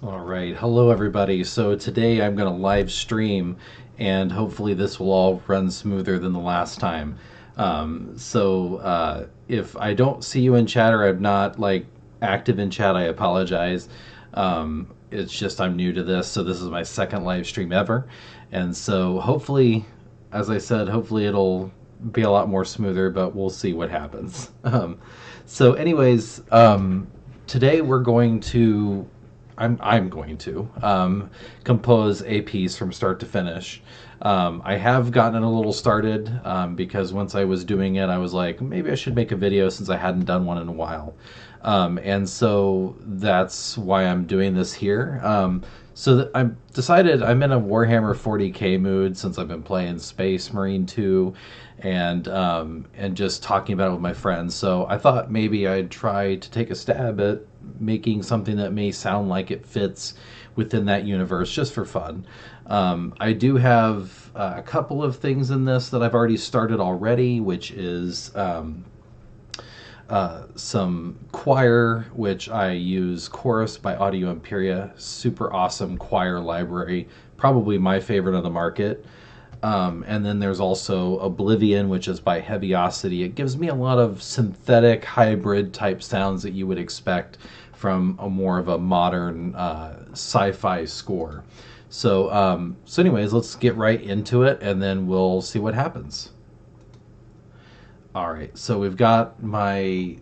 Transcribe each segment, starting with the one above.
All right, hello everybody. So today I'm going to live stream, and hopefully this will all run smoother than the last time. If I don't see you in chat or I'm not like active in chat, I apologize. It's just I'm new to this, so this is my second live stream ever, and so hopefully, as I said, hopefully it'll be a lot more smoother, but we'll see what happens. Today we're going to I'm going to compose a piece from start to finish. I have gotten it a little started because once I was doing it, I was like, maybe I should make a video since I hadn't done one in a while. And so that's why I'm doing this here. I've decided I'm in a Warhammer 40k mood since I've been playing Space Marine 2 and just talking about it with my friends. So I thought maybe I'd try to take a stab at making something that may sound like it fits within that universe just for fun. I do have a couple of things in this that I've already started already, which is some choir, which I use Chorus by Audio Imperia. Super awesome choir library, probably my favorite on the market. And then there's also Oblivion, which is by Heaviosity. It gives me a lot of synthetic hybrid type sounds that you would expect from a more of a modern sci-fi score. Anyways, let's get right into it, and then we'll see what happens. All right, so we've got my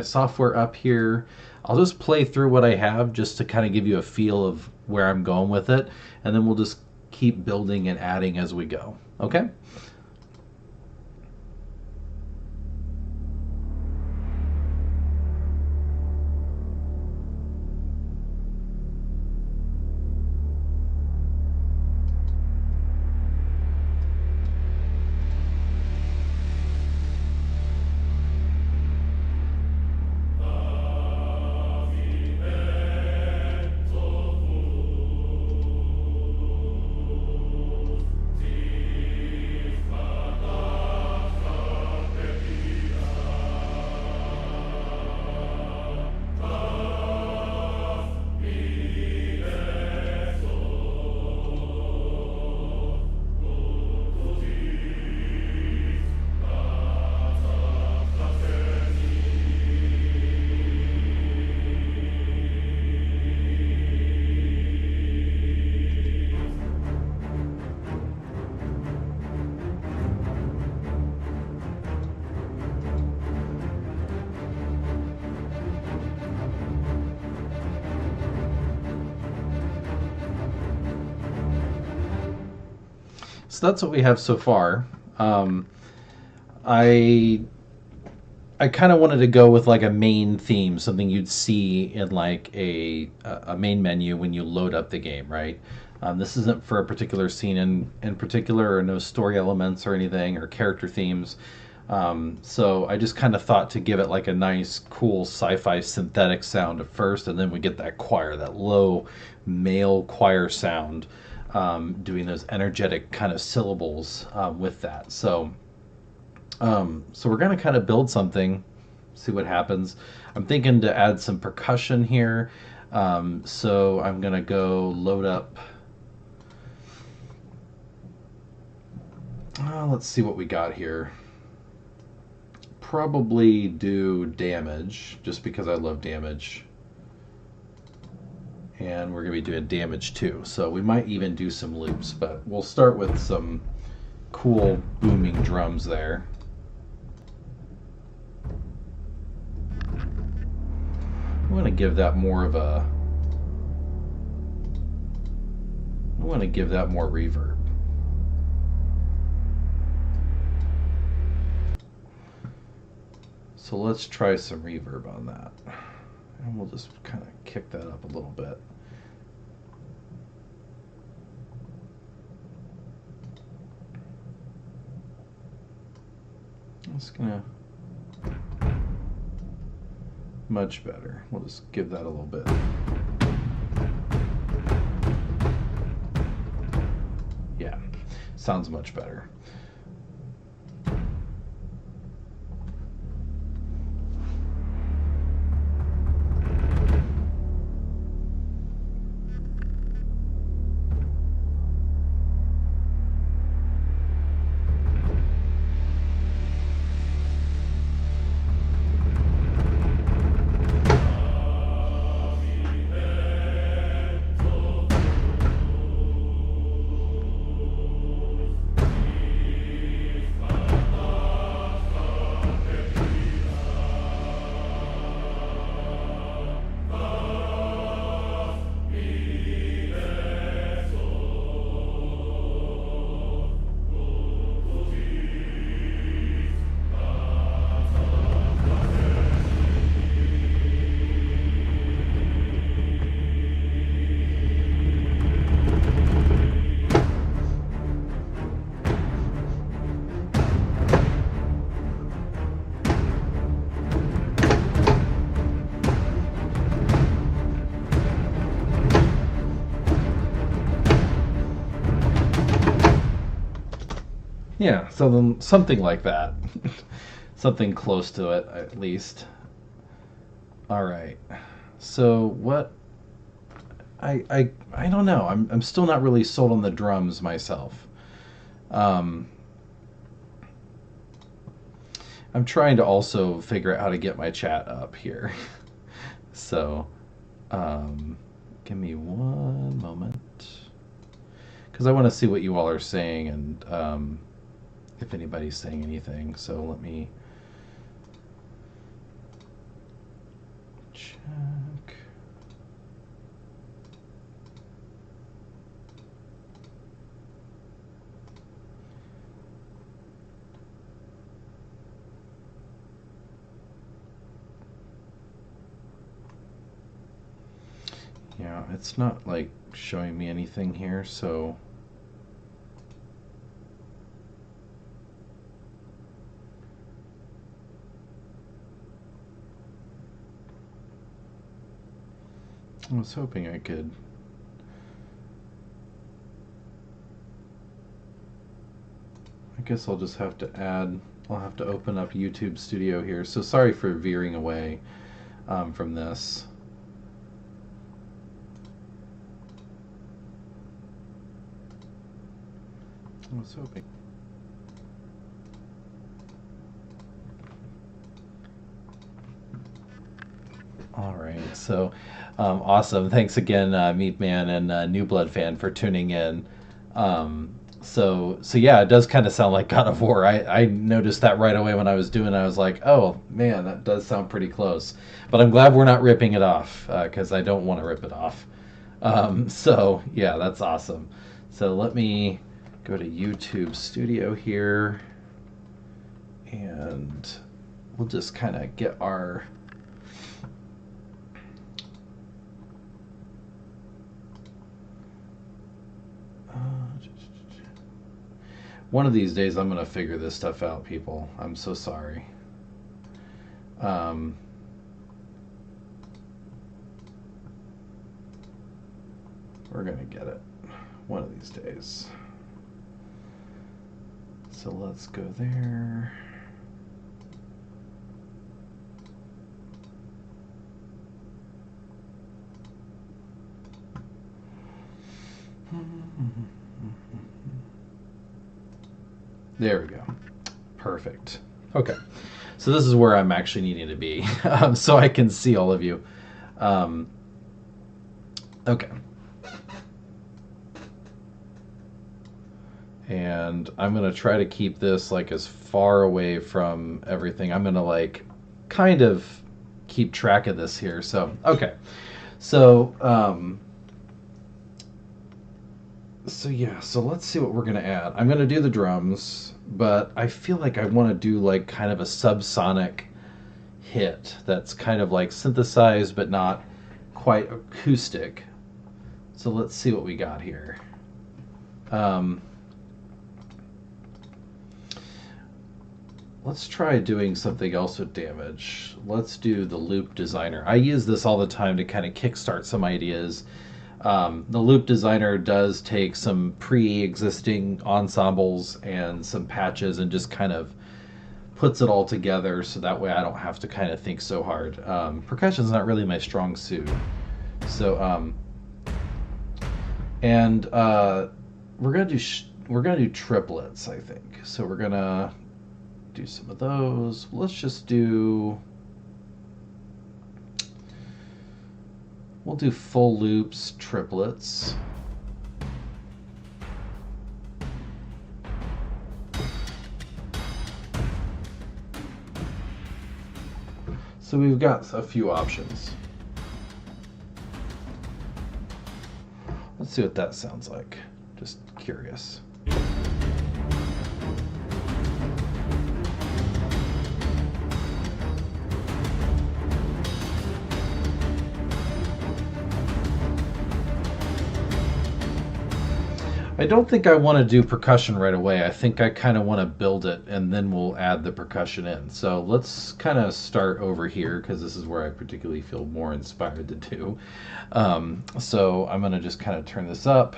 software up here. I'll just play through what I have just to kind of give you a feel of where I'm going with it, and then we'll just keep building and adding as we go. Okay? So that's what we have so far. I kind of wanted to go with like a main theme, something you'd see in like a main menu when you load up the game, right? This isn't for a particular scene in particular, or no story elements or anything, or character themes. So I just kind of thought to give it like a nice, cool sci-fi synthetic sound at first, and then we get that choir, that low male choir sound, doing those energetic kind of syllables with that. So we're going to kind of build something, see what happens. I'm thinking to add some percussion here. So I'm going to go load up. Let's see what we got here. Probably do damage, just because I love damage. And we're going to be doing damage too. So we might even do some loops, but we'll start with some cool booming drums there. I want to give that more of a... I want to give that more reverb. So let's try some reverb on that. And we'll just kind of kick that up a little bit. It's gonna... much better. We'll just give that a little bit. Yeah, sounds much better. Yeah, so then something like that. Something close to it, at least. All right. So what? I don't know. I'm still not really sold on the drums myself. Um, I'm trying to also figure out how to get my chat up here. So, give me one moment because I want to see what you all are saying and if anybody's saying anything. So let me check. Yeah, it's not like showing me anything here, so I was hoping I could. I guess I'll just have to add, I'll have to open up YouTube Studio here. So sorry for veering away from this. I was hoping. All right, so awesome. Thanks again, Meat Man and New Blood fan for tuning in. So yeah, it does kind of sound like God of War. I noticed that right away when I was doing it. I was like, oh man, that does sound pretty close. But I'm glad we're not ripping it off because I don't want to rip it off. So yeah, that's awesome. So let me go to YouTube Studio here, and we'll just kind of get our one of these days I'm going to figure this stuff out, people. I'm so sorry. We're going to get it one of these days. So let's go there. There we go. Perfect. Okay. So this is where I'm actually needing to be so I can see all of you. Okay. And I'm going to try to keep this like as far away from everything. I'm going to like kind of keep track of this here. So, okay. So, yeah, so let's see what we're going to add. I'm going to do the drums, but I feel like I want to do like kind of a subsonic hit that's kind of like synthesized but not quite acoustic. So let's see what we got here. Let's try doing something else with damage. Let's do the loop designer. I use this all the time to kind of kickstart some ideas. The loop designer does take some pre-existing ensembles and some patches and just kind of puts it all together so that way I don't have to kind of think so hard. Percussion's not really my strong suit. So we're gonna do triplets, I think. So we're gonna do some of those. Let's just do. We'll do full loops, triplets. So we've got a few options. Let's see what that sounds like. Just curious. I don't think I want to do percussion right away. I think I kind of want to build it and then we'll add the percussion in. So let's kind of start over here because this is where I particularly feel more inspired to do. So I'm going to just kind of turn this up.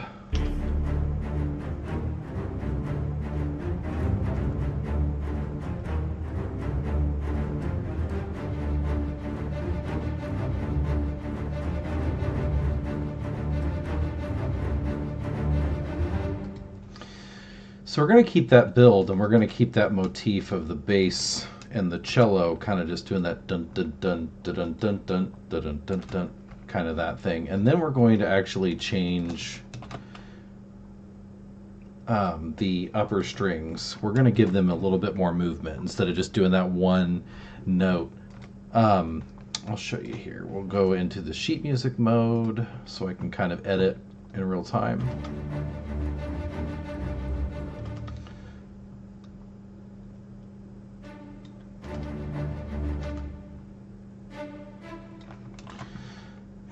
So we're going to keep that build, and we're going to keep that motif of the bass and the cello kind of just doing that dun dun dun dun dun dun dun dun dun dun dun kind of that thing. And then we're going to actually change the upper strings. We're going to give them a little bit more movement instead of just doing that one note. I'll show you here. We'll go into the sheet music mode so I can kind of edit in real time.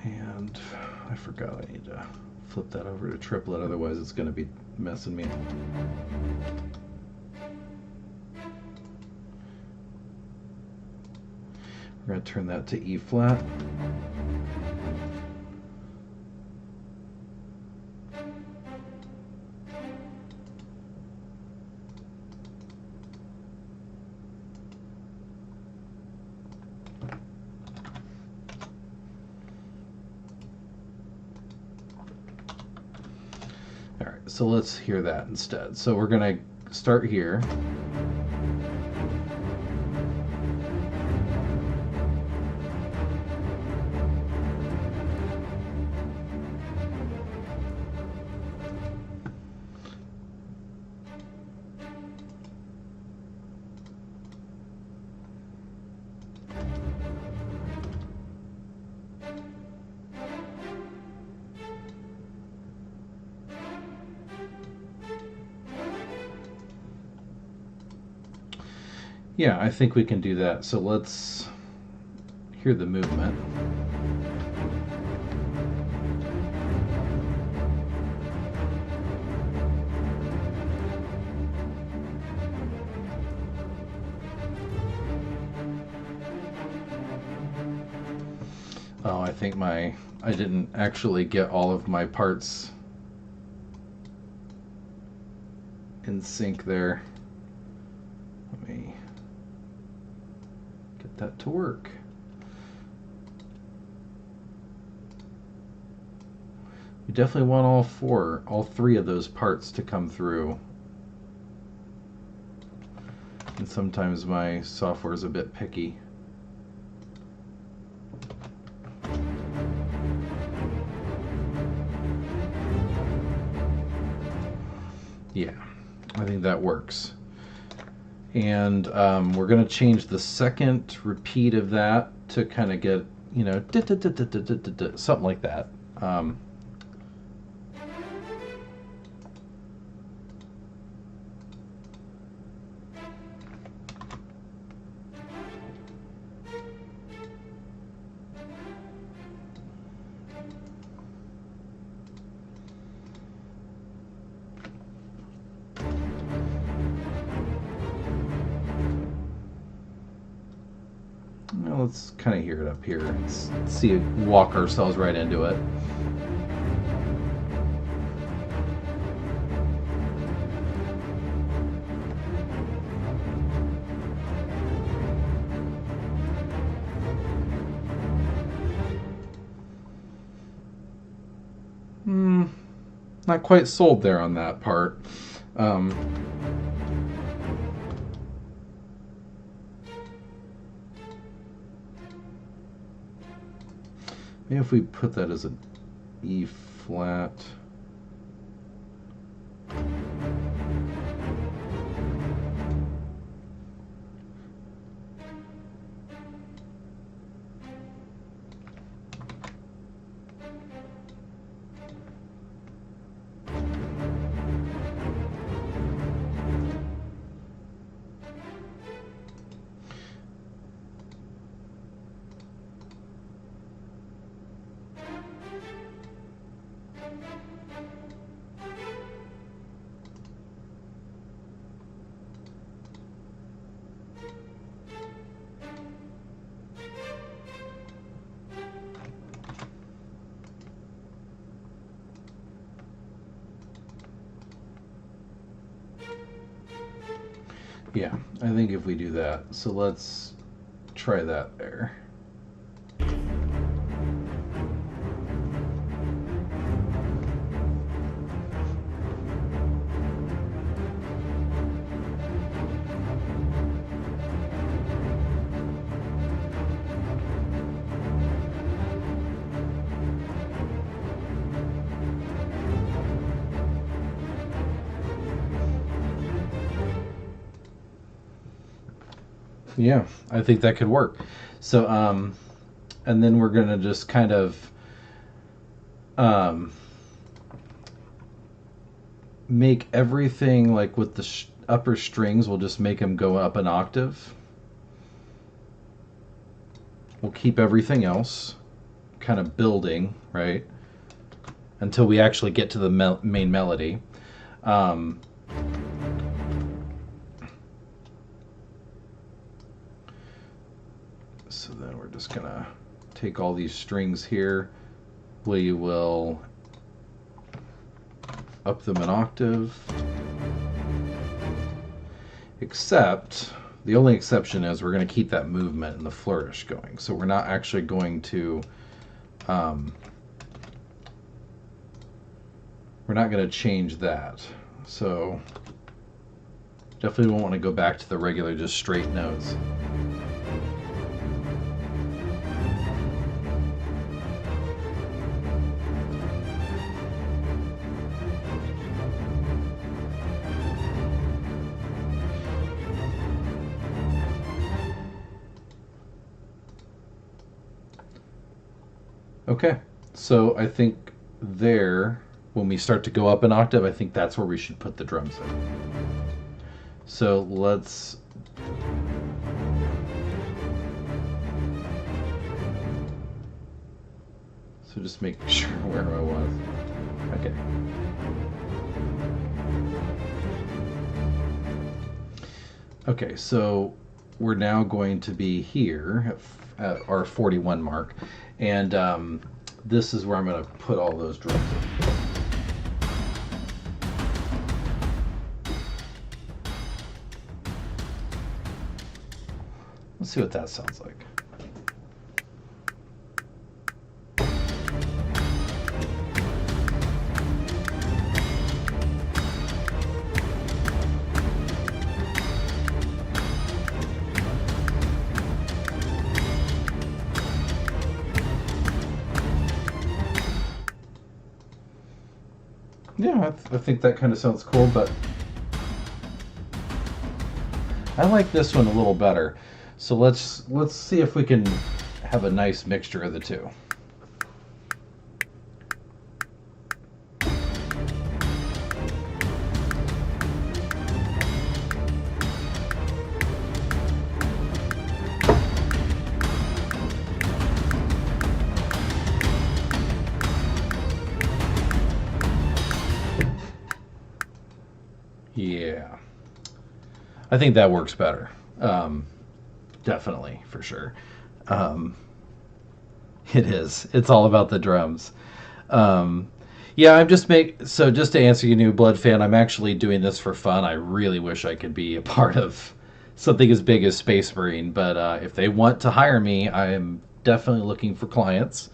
And I forgot I need to flip that over to triplet, otherwise it's going to be messing me up. We're going to turn that to E flat. All right, so let's hear that instead. So we're going to start here. Yeah, I think we can do that. So let's hear the movement. Oh, I think I didn't actually get all of my parts in sync there. Let me get that to work. We definitely want all three of those parts to come through. And sometimes my software is a bit picky. Yeah, I think that works. And we're going to change the second repeat of that to kind of get, you know, something like that. Well, let's kind of hear it up here. Let's see it, walk ourselves right into it. Not quite sold there on that part. Maybe if we put that as an E flat. Yeah, I think if we do that, so let's try that there. Yeah, I think that could work. So, and then we're gonna just kind of um, make everything like with the upper strings. We'll just make them go up an octave. We'll keep everything else kind of building, right, until we actually get to the main melody. Um, so then we're just gonna take all these strings here. We will up them an octave, except the only exception is we're going to keep that movement and the flourish going. So we're not actually going to we're not going to change that. So definitely won't want to go back to the regular just straight notes. Okay, so I think there, when we start to go up an octave, I think that's where we should put the drums in. So let's... So just make sure where I was. Okay. Okay, so we're now going to be here at our 41 mark, and this is where I'm going to put all those drums in. Let's see what that sounds like. Yeah, I think that kind of sounds cool, but I like this one a little better. So let's see if we can have a nice mixture of the two. Yeah, I think that works better. Definitely, for sure. It is. It's all about the drums. Yeah, I'm just so just to answer you, New Blood fan, I'm actually doing this for fun. I really wish I could be a part of something as big as Space Marine, but if they want to hire me, I am definitely looking for clients.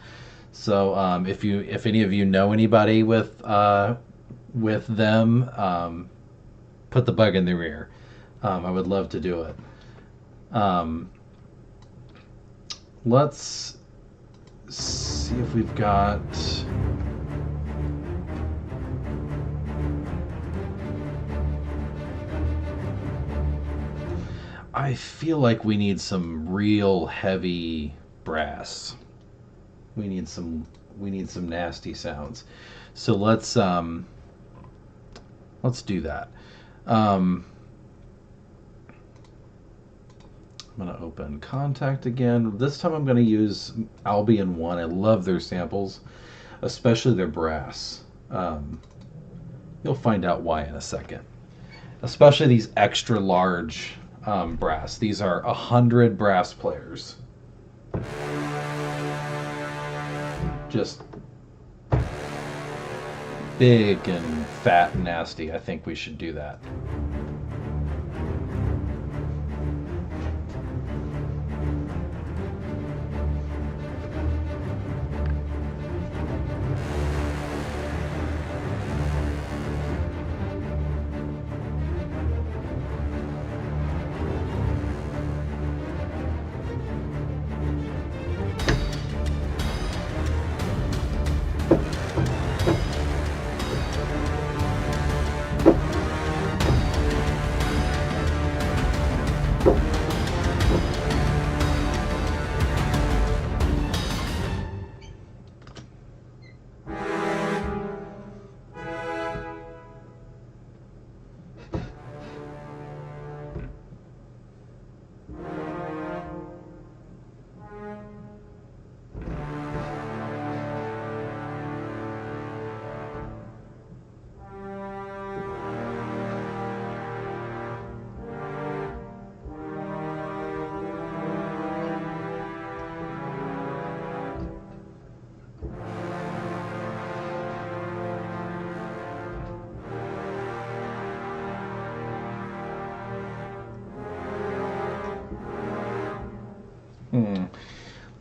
So if any of you know anybody with them, put the bug in their ear. I would love to do it. Let's see if we've got... I feel like we need some real heavy brass. We need some nasty sounds. So let's do that. I'm going to open Contact again. This time I'm going to use Albion 1. I love their samples, especially their brass. You'll find out why in a second. Especially these extra large brass. These are 100 brass players. Just big and fat and nasty. I think we should do that.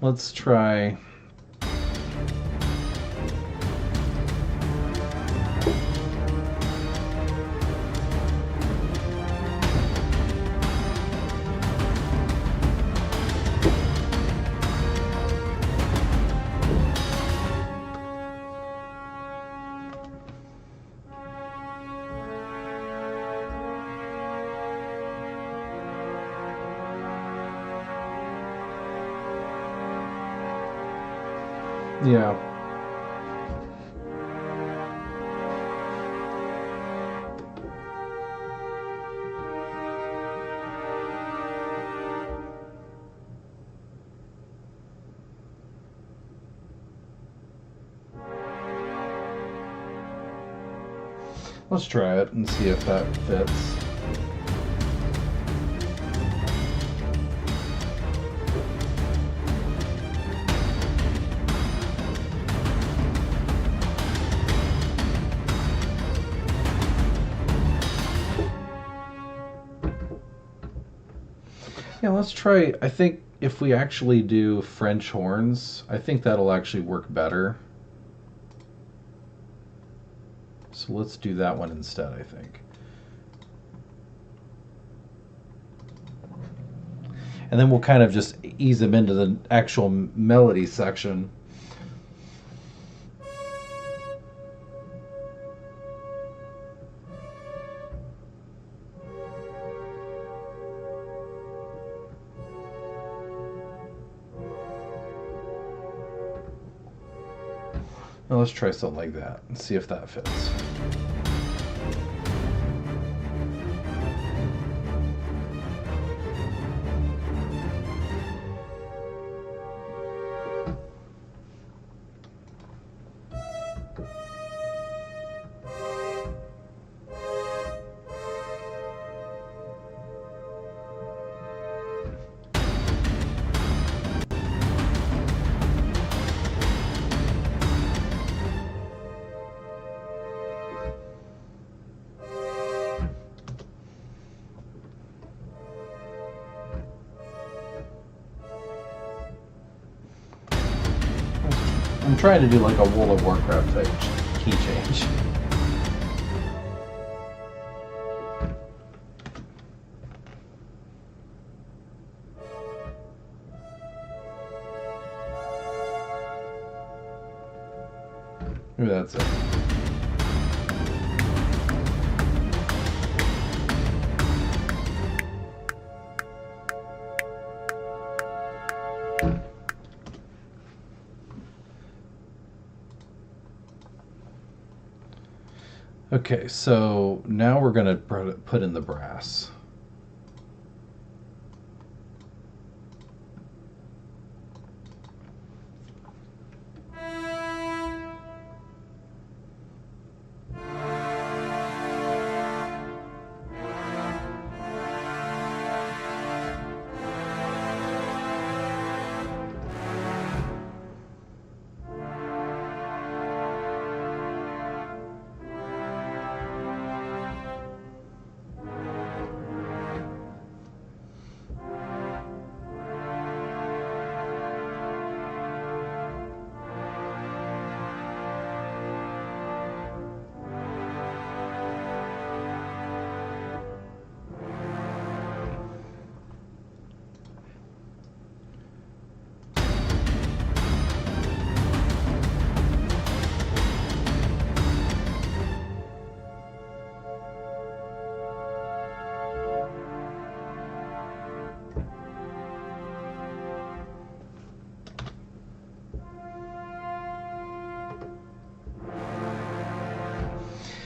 Let's try. Yeah. Let's try it and see if that fits. Yeah, let's try. I think if we actually do French horns, I think that'll actually work better. So let's do that one instead, I think. And then we'll kind of just ease them into the actual melody section. Now let's try something like that and see if that fits. I'm trying to do like a World of Warcraft type key change. Maybe that's it. Okay, so now we're going to put in the brass.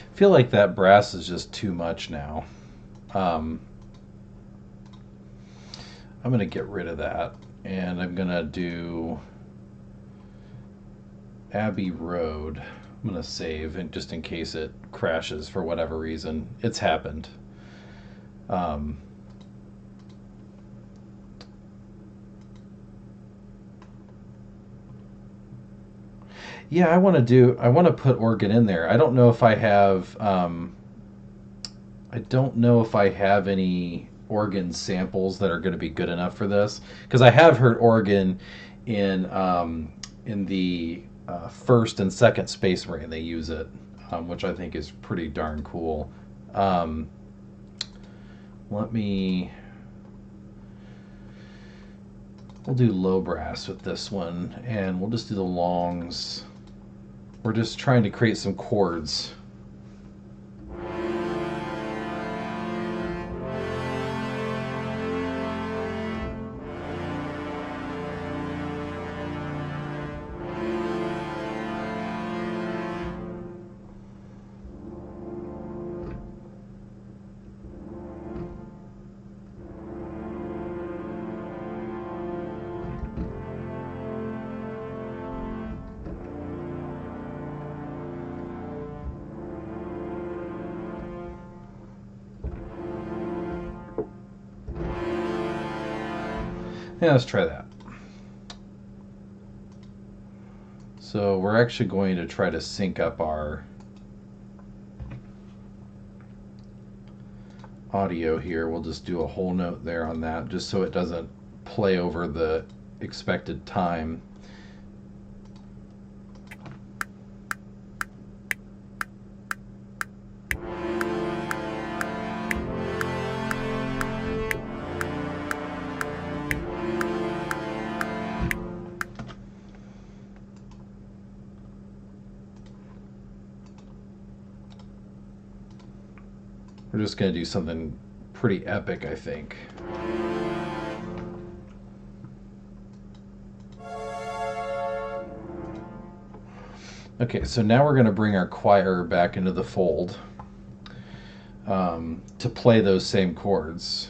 I feel like that brass is just too much now. I'm going to get rid of that, and I'm going to do Abbey Road. I'm going to save, and just in case it crashes for whatever reason. It's happened. Yeah, I want to put organ in there. I don't know if I have any organ samples that are going to be good enough for this, because I have heard organ in the first and second Space Marine. They use it, which I think is pretty darn cool. We'll do low brass with this one, and we'll just do the longs. We're just trying to create some chords. Yeah, let's try that. So we're actually going to try to sync up our audio here. We'll just do a whole note there on that, just so it doesn't play over the expected time. We're just going to do something pretty epic, I think. Okay, so now we're going to bring our choir back into the fold to play those same chords.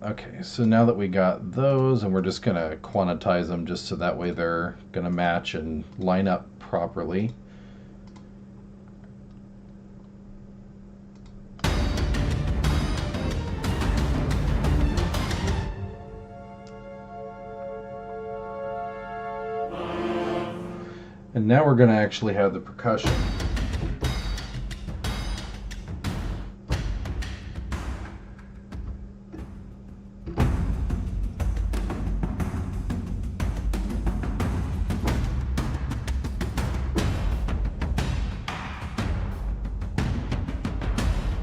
Okay, so now that we got those, and we're just going to quantize them just so that way they're going to match and line up properly. And now we're going to actually have the percussion.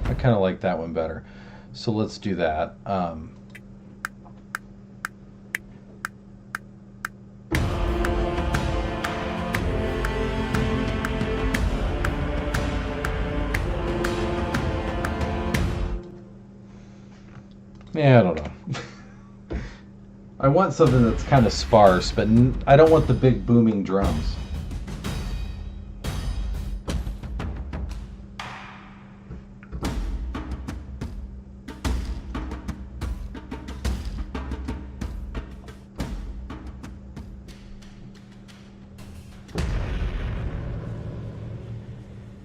I kind of like that one better. So let's do that. Yeah, I don't know. I want something that's kind of sparse, but I don't want the big booming drums.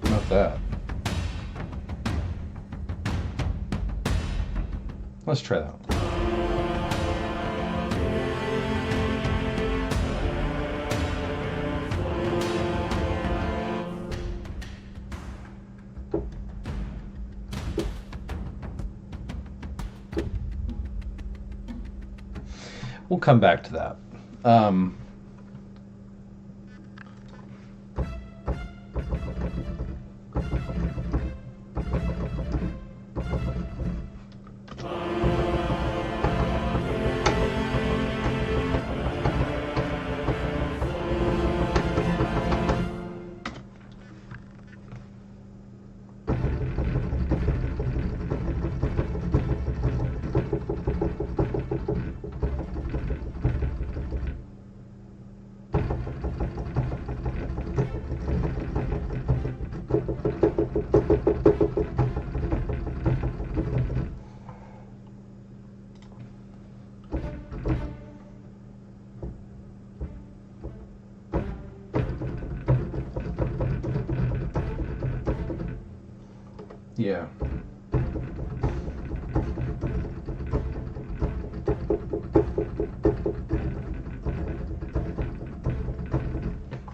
Not that. Let's try that one. We'll come back to that. Yeah.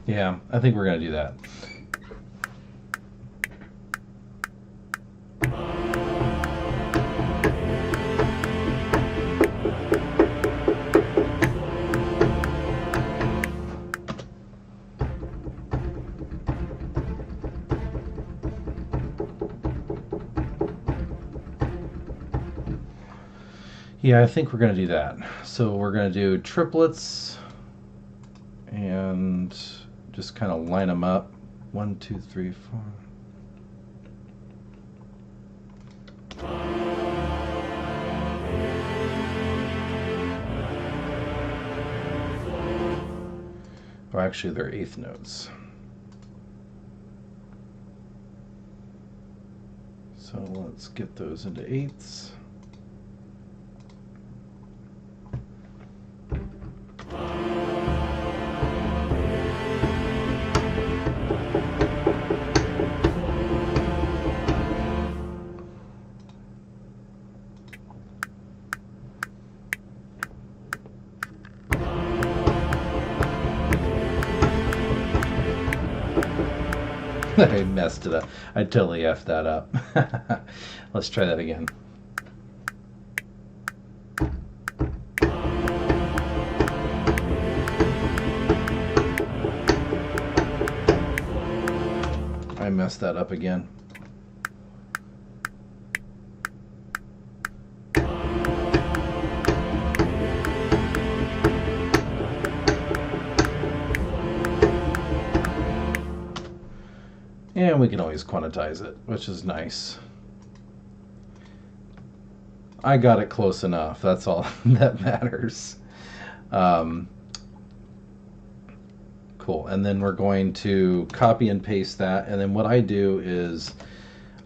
Yeah, I think we're going to do that. Yeah, I think we're going to do that. So we're going to do triplets and just kind of line them up. 1, 2, 3, 4. Or actually, they're eighth notes. So let's get those into eighths. I messed it up. I totally effed that up. Let's try that again. I messed that up again. And we can always quantize it, which is nice. I got it close enough. That's all that matters. Cool. And then we're going to copy and paste that. And then what I do is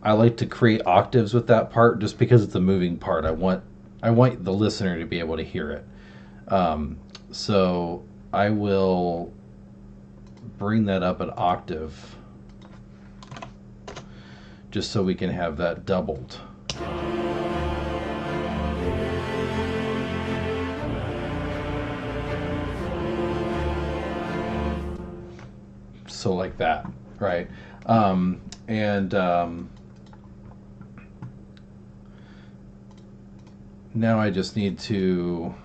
I like to create octaves with that part just because it's a moving part. I want the listener to be able to hear it. So I will bring that up an octave just so we can have that doubled. So like that, right? Now I just need to,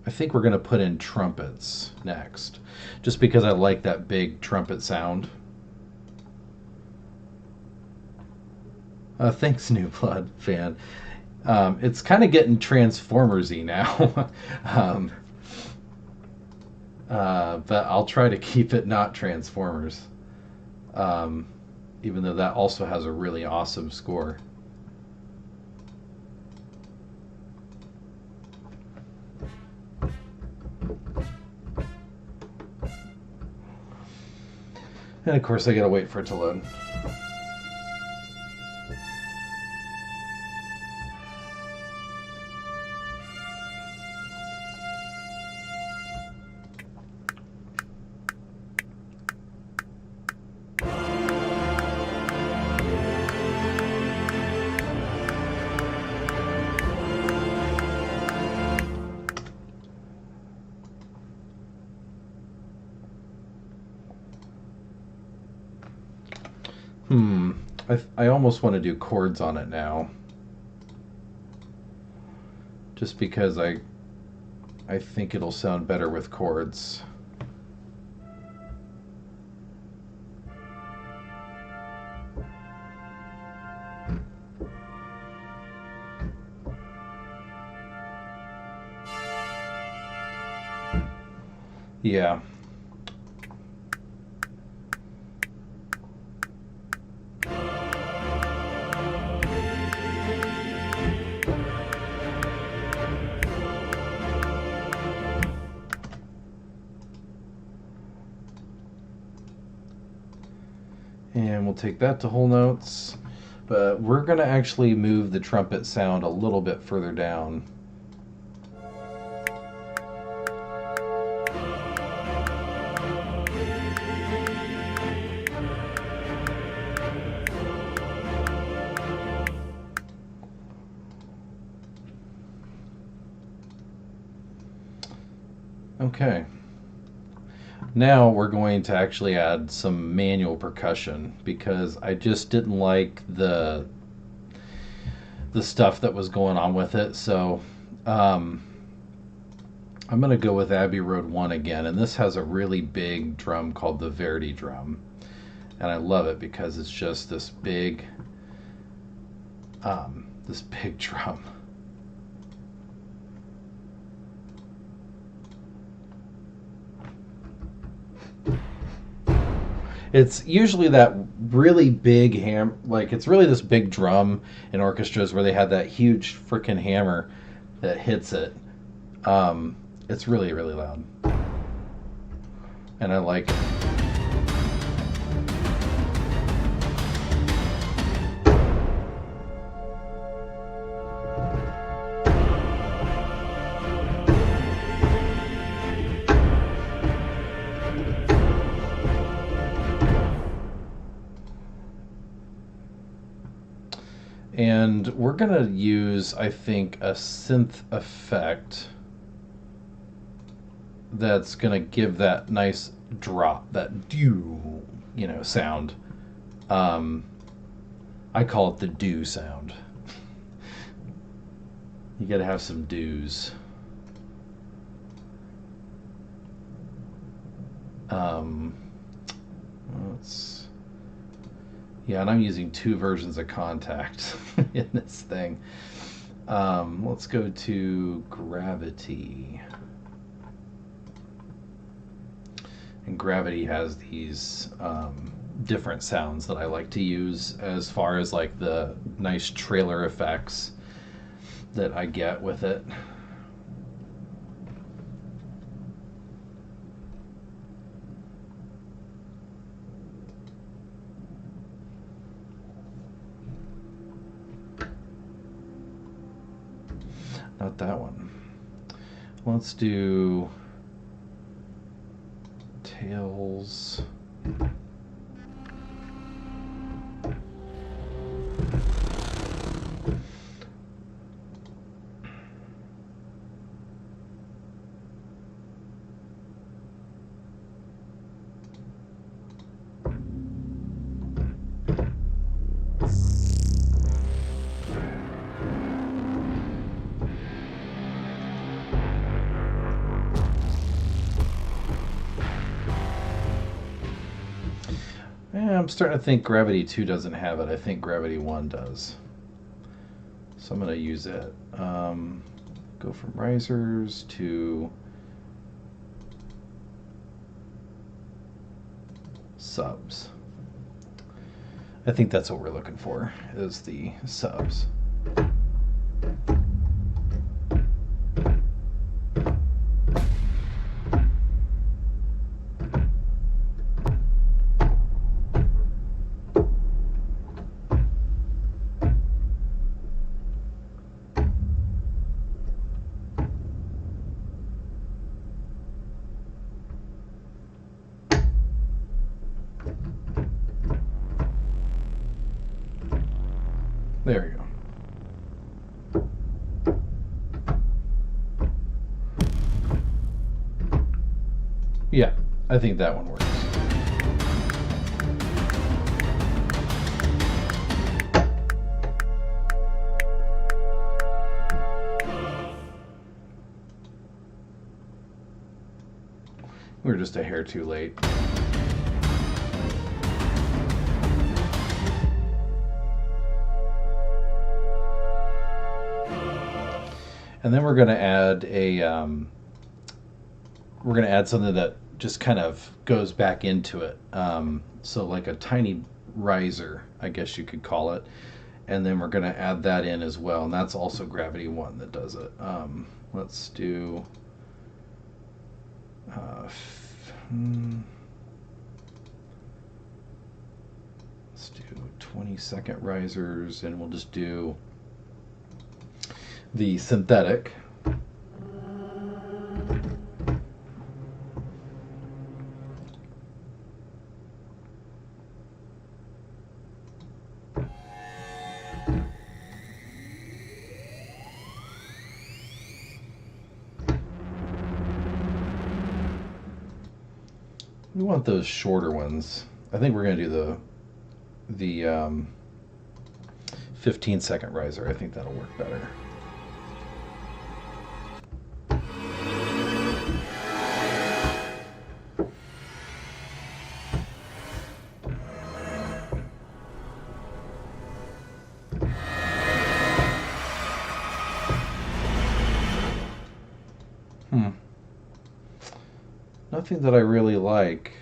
I think we're going to put in trumpets next, just because I like that big trumpet sound. Thanks, New Blood fan. It's kind of getting Transformers-y now. But I'll try to keep it not Transformers. Even though that also has a really awesome score. And of course I gotta wait for it to load. I almost want to do chords on it now. Just because I think it'll sound better with chords. Yeah. And we'll take that to whole notes, but we're going to actually move the trumpet sound a little bit further down. Okay. Now we're going to actually add some manual percussion because I just didn't like the stuff that was going on with it. So I'm going to go with Abbey Road 1 again. And this has a really big drum called the Verdi drum. And I love it because it's just this big drum. It's usually that really big like it's really this big drum in orchestras where they have that huge freaking hammer that hits it. It's really, really loud. And I like it. And we're going to use, I think, a synth effect that's going to give that nice drop, that do, sound. I call it the do sound. You got to have some do's. Yeah, and I'm using 2 versions of Contact in this thing. Let's go to Gravity. And Gravity has these different sounds that I like to use as far as like the nice trailer effects that I get with it. Not that one. Let's do Tails. I'm starting to think Gravity 2 doesn't have it. I think Gravity 1 does. So I'm going to use it. Go from risers to subs. I think that's what we're looking for, is the subs. There you go. Yeah, I think that one works. We were just a hair too late. And then we're going to add something that just kind of goes back into it. So like a tiny riser, I guess you could call it. And then we're going to add that in as well. And that's also Gravity 1 that does it. Let's do... let's do 20-second risers, and we'll just do the synthetic. We want those shorter ones. I think we're going to do the 15-second riser. I think that'll work better. Nothing that I really like.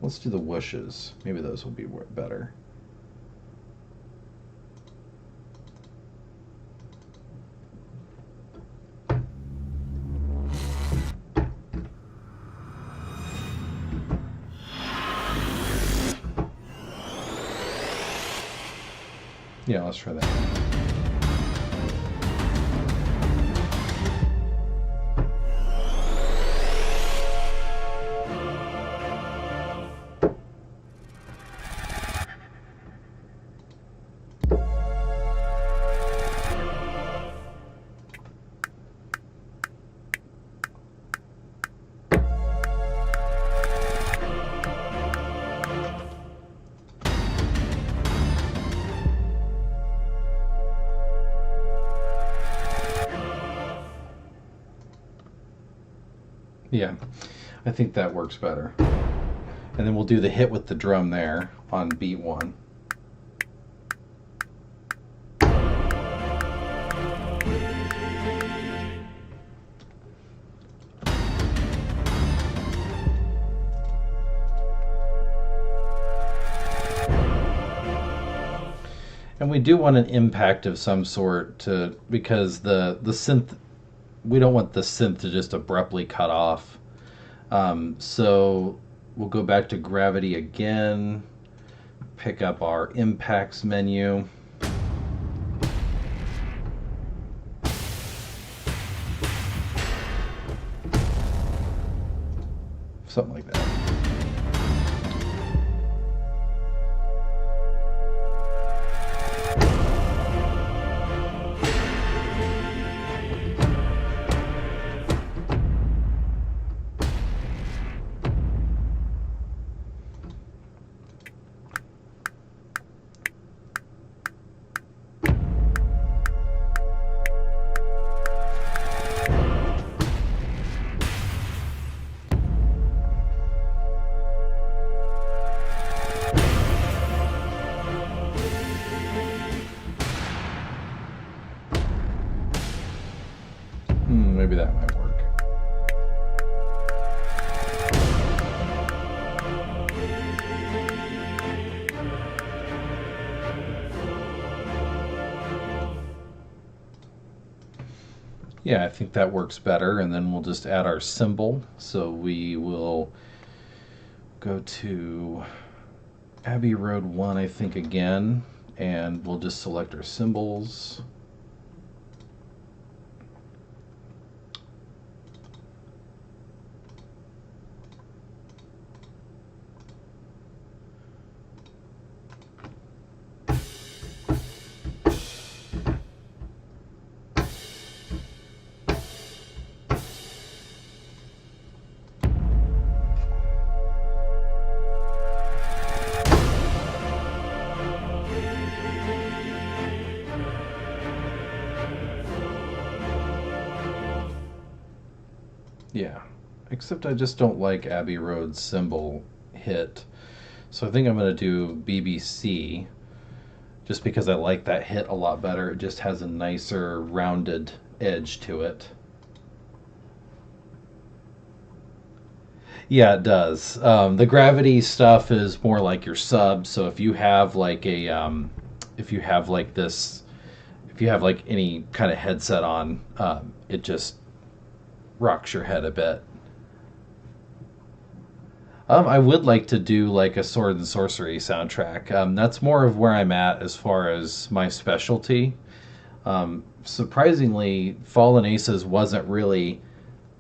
Let's do the whooshes. Maybe those will be better. Yeah, let's try that. Yeah, I think that works better. And then we'll do the hit with the drum there on beat 1. And we do want an impact of some sort because the synth, we don't want the synth to just abruptly cut off. So we'll go back to gravity again, pick up our impacts menu. Something like that. Maybe that might work. Yeah, I think that works better, and then we'll just add our symbol. So we will go to Abbey Road 1, I think, again, and we'll just select our symbols. Yeah, except I just don't like Abbey Road's symbol hit. So I think I'm going to do BBC, just because I like that hit a lot better. It just has a nicer rounded edge to it. Yeah, it does. The gravity stuff is more like your sub. So if you have like if you have like this, if you have like any kind of headset on, it just rocks your head a bit. I would like to do like a sword and sorcery soundtrack. That's more of where I'm at as far as my specialty. Surprisingly, Fallen Aces wasn't really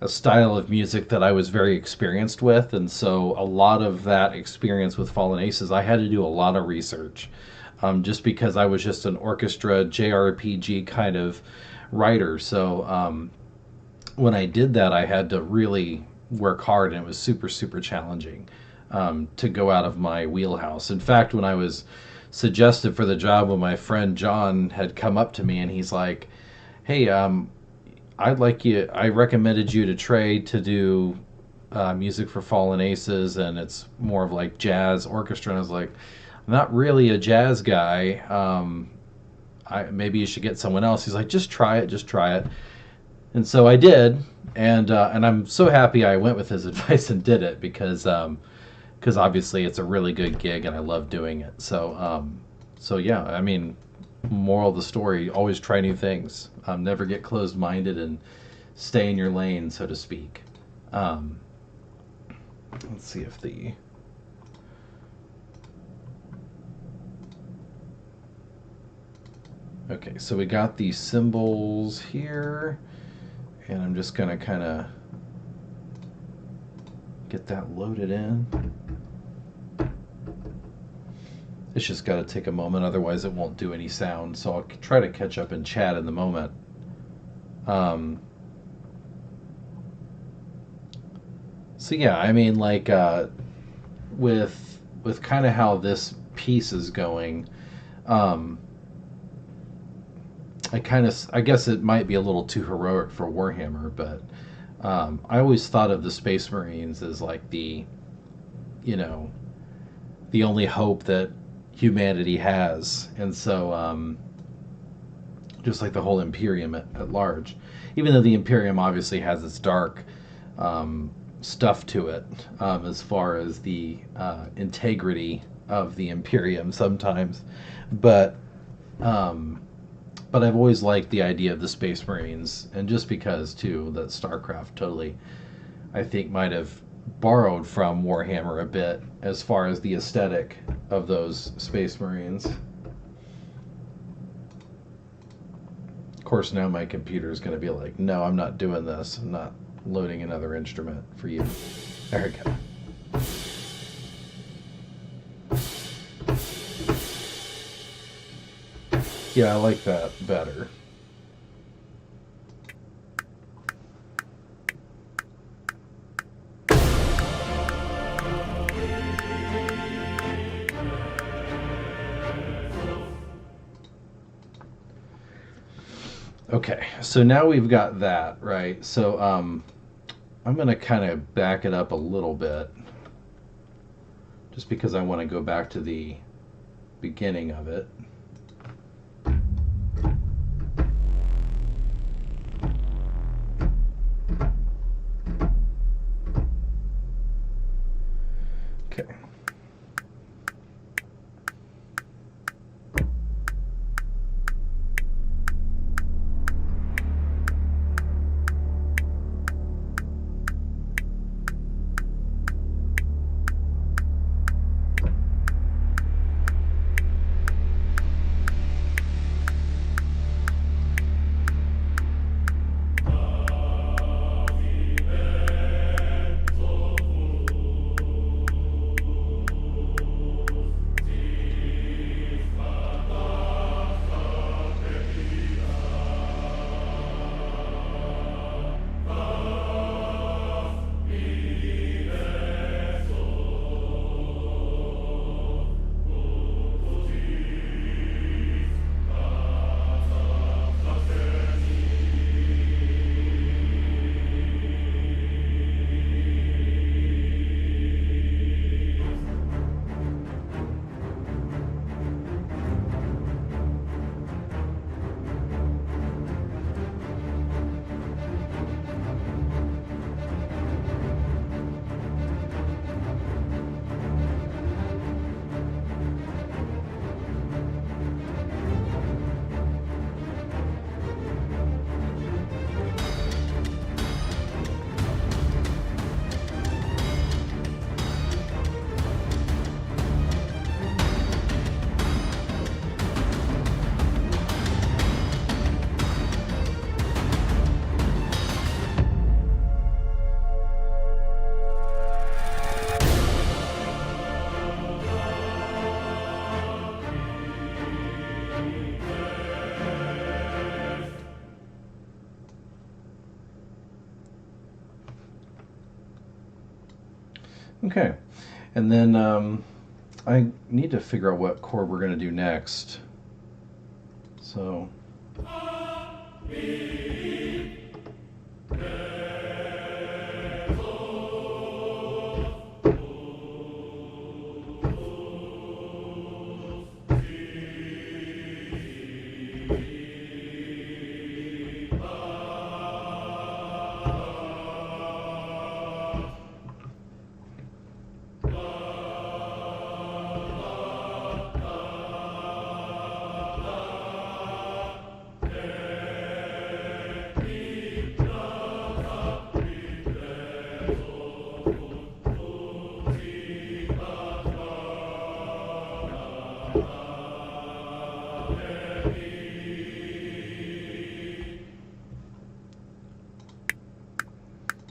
a style of music that I was very experienced with, and so a lot of that experience with Fallen Aces, I had to do a lot of research, just because I was just an orchestra JRPG kind of writer. So when I did that, I had to really work hard, and it was super, super challenging to go out of my wheelhouse. In fact, when I was suggested for the job, when my friend John had come up to me and he's like, "Hey, I'd like you. I recommended you to Trey to do music for Fallen Aces, and it's more of like jazz orchestra." And I was like, "I'm not really a jazz guy. Maybe you should get someone else." He's like, "Just try it. Just try it." And so I did, and I'm so happy I went with his advice and did it because obviously it's a really good gig and I love doing it. So yeah, I mean, moral of the story: always try new things. Never get closed-minded and stay in your lane, so to speak. Let's see if the okay, so we got these symbols here, and I'm just gonna kind of get that loaded in. It's just got to take a moment, otherwise it won't do any sound. So I'll try to catch up in chat in the moment. So yeah, I mean, like with kind of how this piece is going, I guess it might be a little too heroic for Warhammer, but I always thought of the Space Marines as like the only hope that humanity has, and so just like the whole Imperium at large, even though the Imperium obviously has its dark stuff to it, as far as the integrity of the Imperium sometimes, but I've always liked the idea of the Space Marines, and just because too that StarCraft totally, I think, might have borrowed from Warhammer a bit as far as the aesthetic of those Space Marines. Of course, now my computer is going to be like, no, I'm not doing this. I'm not loading another instrument for you. There we go. Yeah, I like that better. Okay, so now we've got that, right? So I'm going to kind of back it up a little bit, just because I want to go back to the beginning of it. Okay. Okay, and then I need to figure out what chord we're going to do next. So.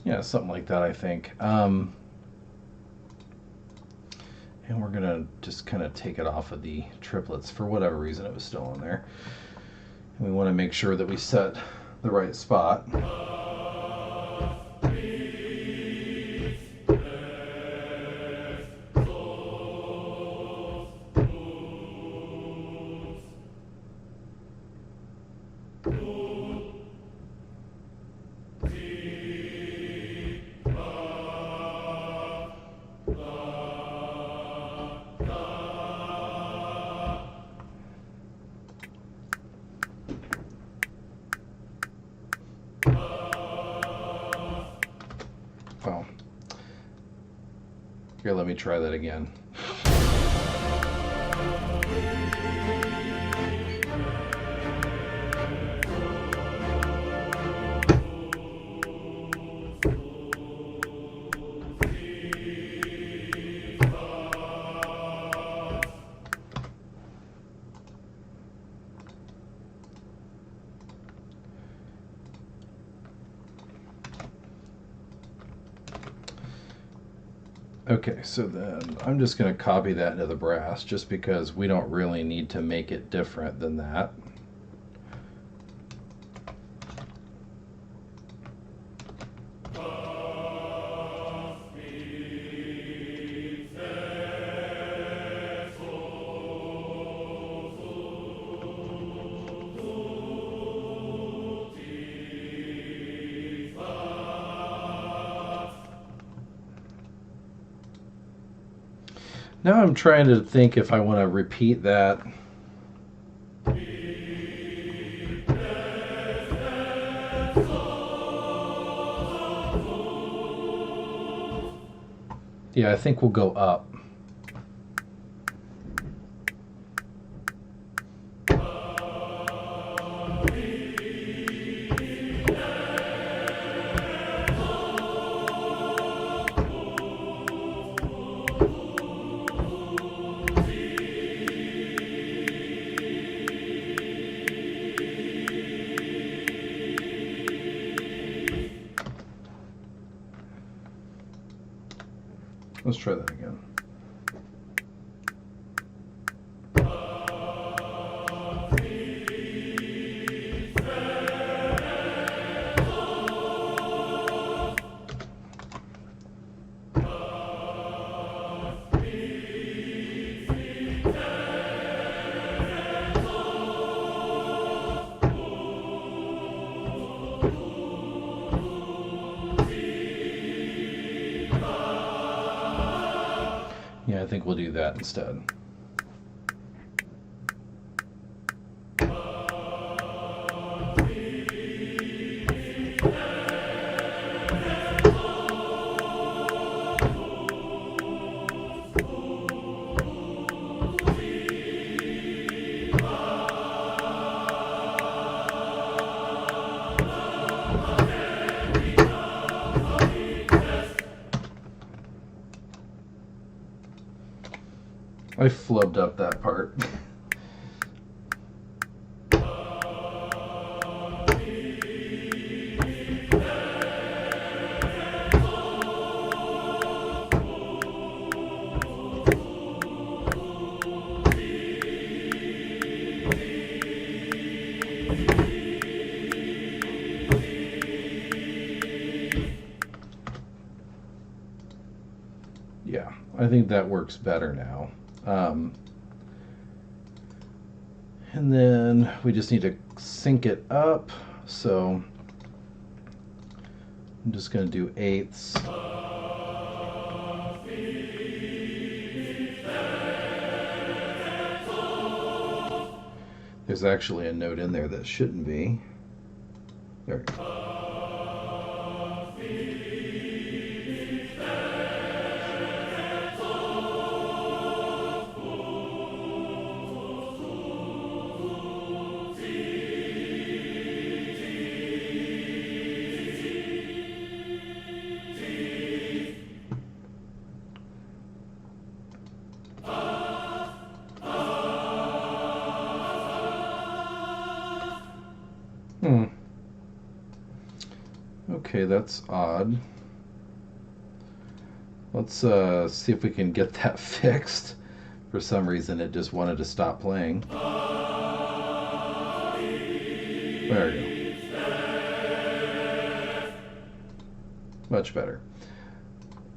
Yeah, something like that, I think. And we're going to just kind of take it off of the triplets. For whatever reason, it was still on there. And we want to make sure that we set the right spot. Oh. Here, let me try that again. Okay, so then I'm just going to copy that into the brass just because we don't really need to make it different than that. Now I'm trying to think if I want to repeat that. Yeah, I think we'll go up. Let's try that again. Yeah, I think we'll do that instead. I flubbed up that part. I think that works better now. And then we just need to sync it up. So I'm just going to do eighths. There's actually a note in there that shouldn't be. There we go. Okay, that's odd. Let's see if we can get that fixed. For some reason, it just wanted to stop playing. There we go. Much better.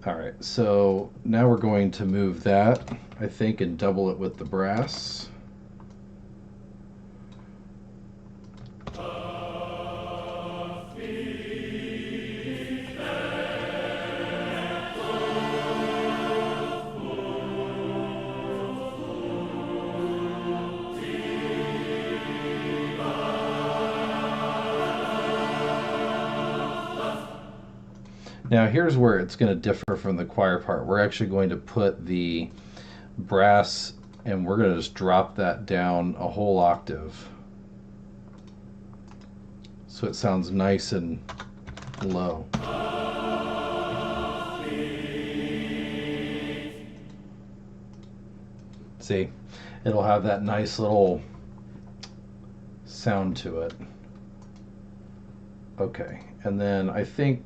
Alright, so now we're going to move that, I think, and double it with the brass. Now here's where it's going to differ from the choir part. We're actually going to put the brass and we're going to just drop that down a whole octave. So it sounds nice and low. See, it'll have that nice little sound to it. Okay, and then I think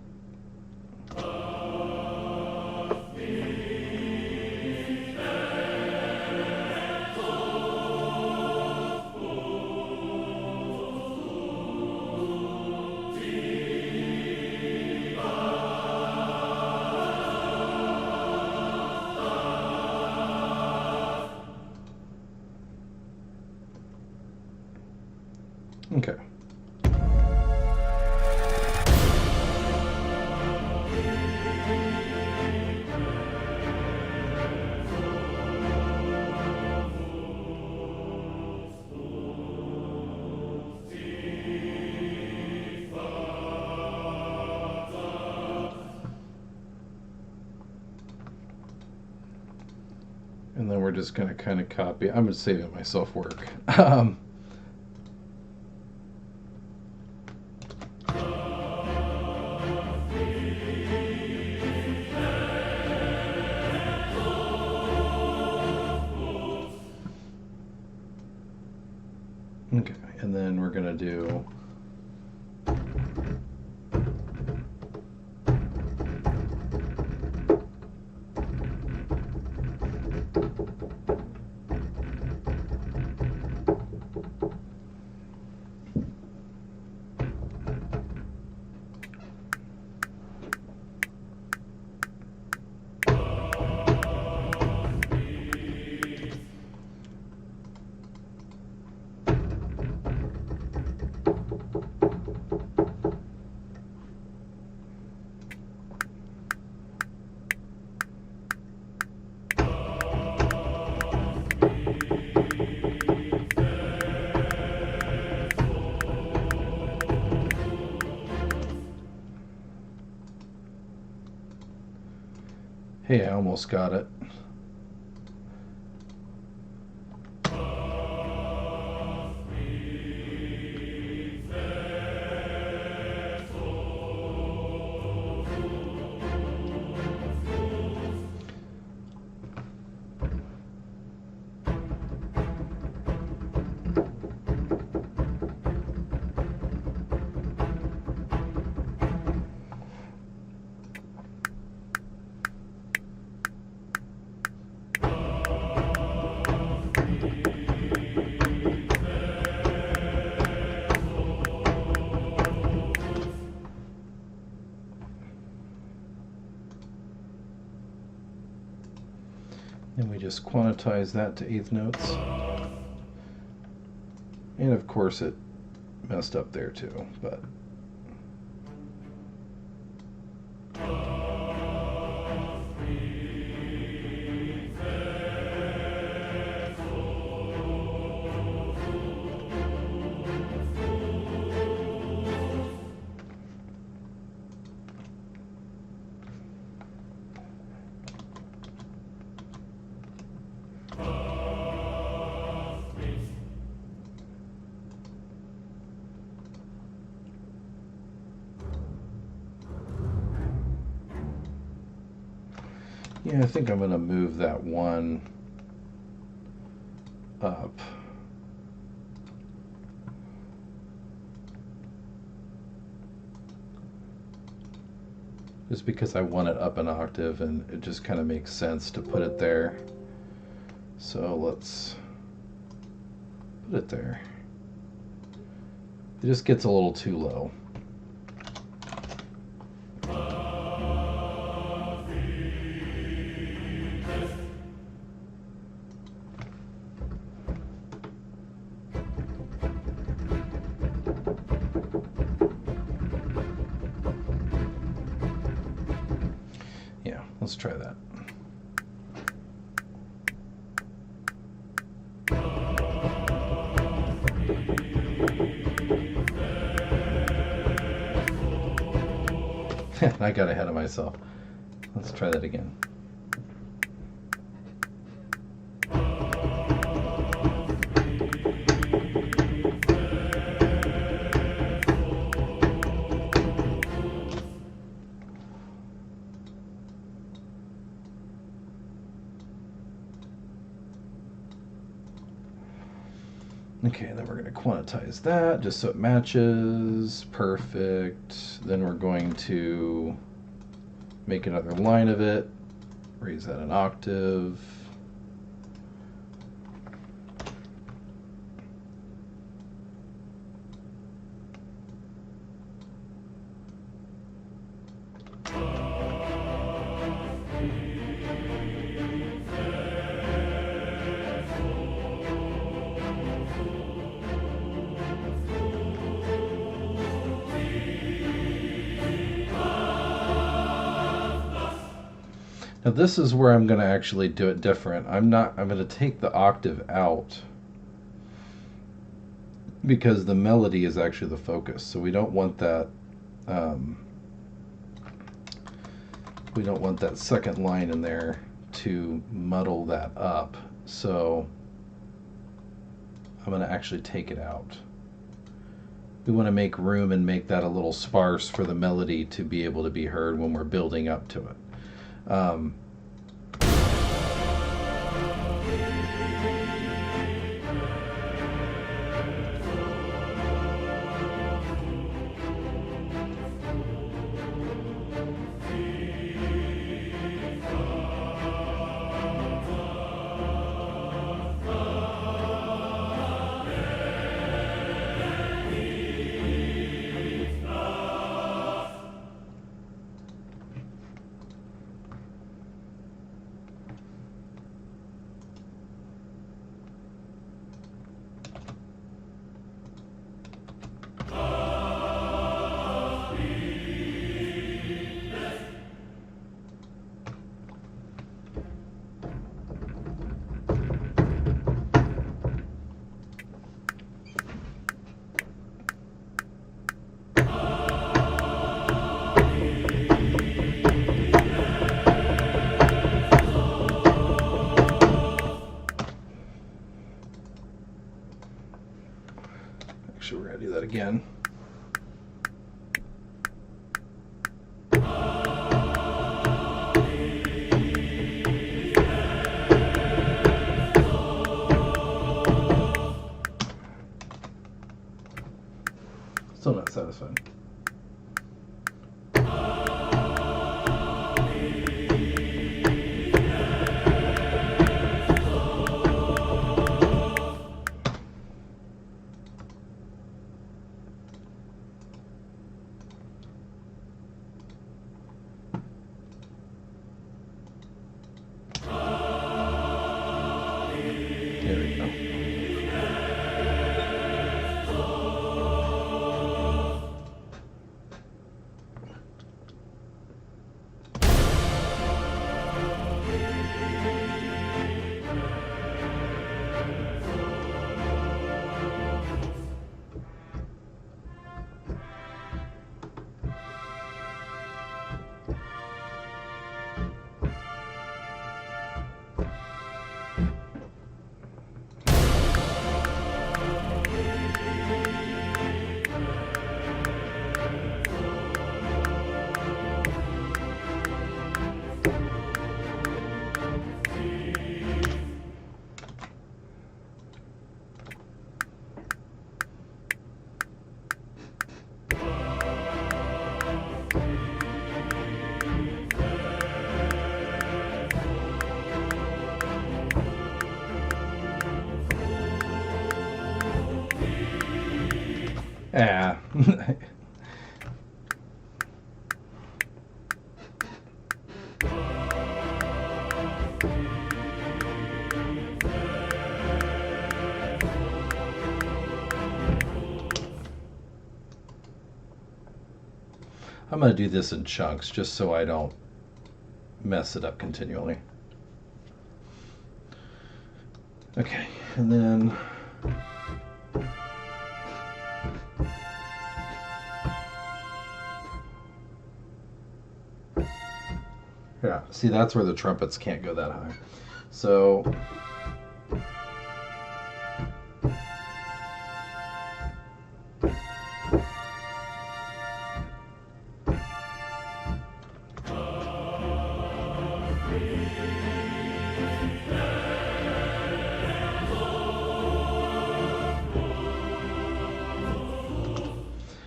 okay. And then we're just going to kind of copy. I'm going to save it myself work. Okay, and then we're going to do Hey, I almost got it. just quantize that to eighth notes. And of course it messed up there too, but yeah, I think I'm going to move that one up. Just because I want it up an octave and it just kind of makes sense to put it there. So let's put it there. It just gets a little too low. Yeah, let's try that. I got ahead of myself. Let's try that again. Okay, then we're going to quantize that just so it matches. Perfect. Then we're going to make another line of it, raise that an octave. Now this is where I'm going to actually do it different. I'm going to take the octave out because the melody is actually the focus. So we don't want that second line in there to muddle that up. So I'm going to actually take it out. We want to make room and make that a little sparse for the melody to be able to be heard when we're building up to it. Actually, we're going to do that again. Still not satisfied. Ah. I'm going to do this in chunks just so I don't mess it up continually. Okay, and then yeah, see, that's where the trumpets can't go that high. So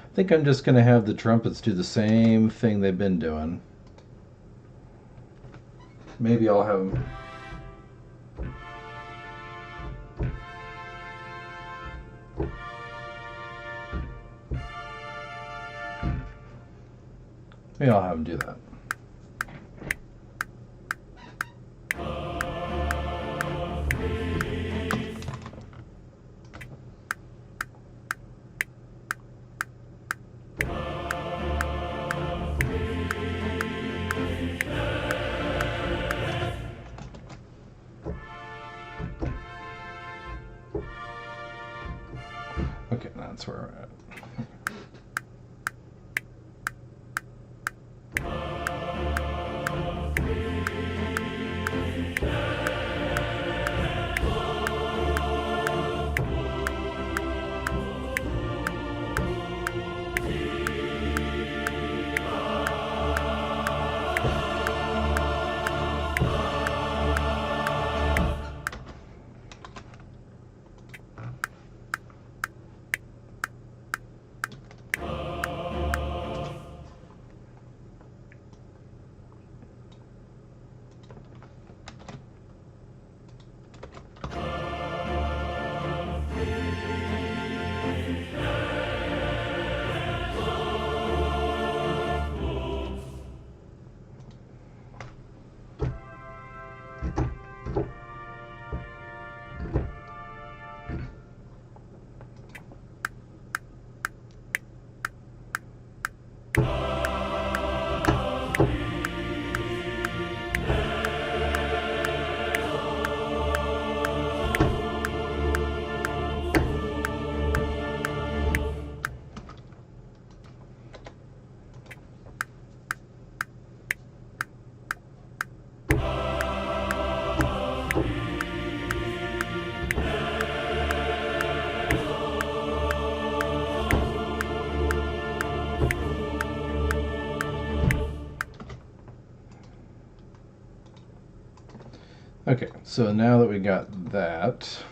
I think I'm just going to have the trumpets do the same thing they've been doing. Maybe I'll have them. Maybe I'll have them do that. Okay, that's where we're at. Okay, so now that we got that,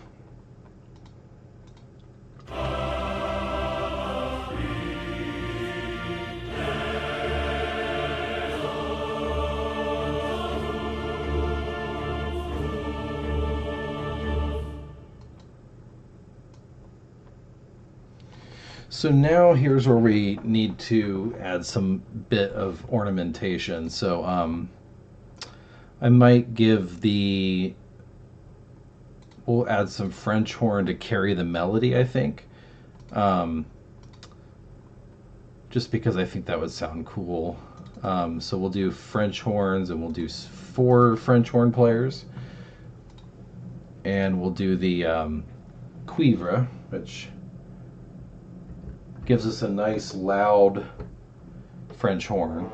so now here's where we need to add some bit of ornamentation. So I might we'll add some French horn to carry the melody, I think. Just because I think that would sound cool. So we'll do French horns, and we'll do 4 French horn players. And we'll do the cuivre, which gives us a nice loud French horn.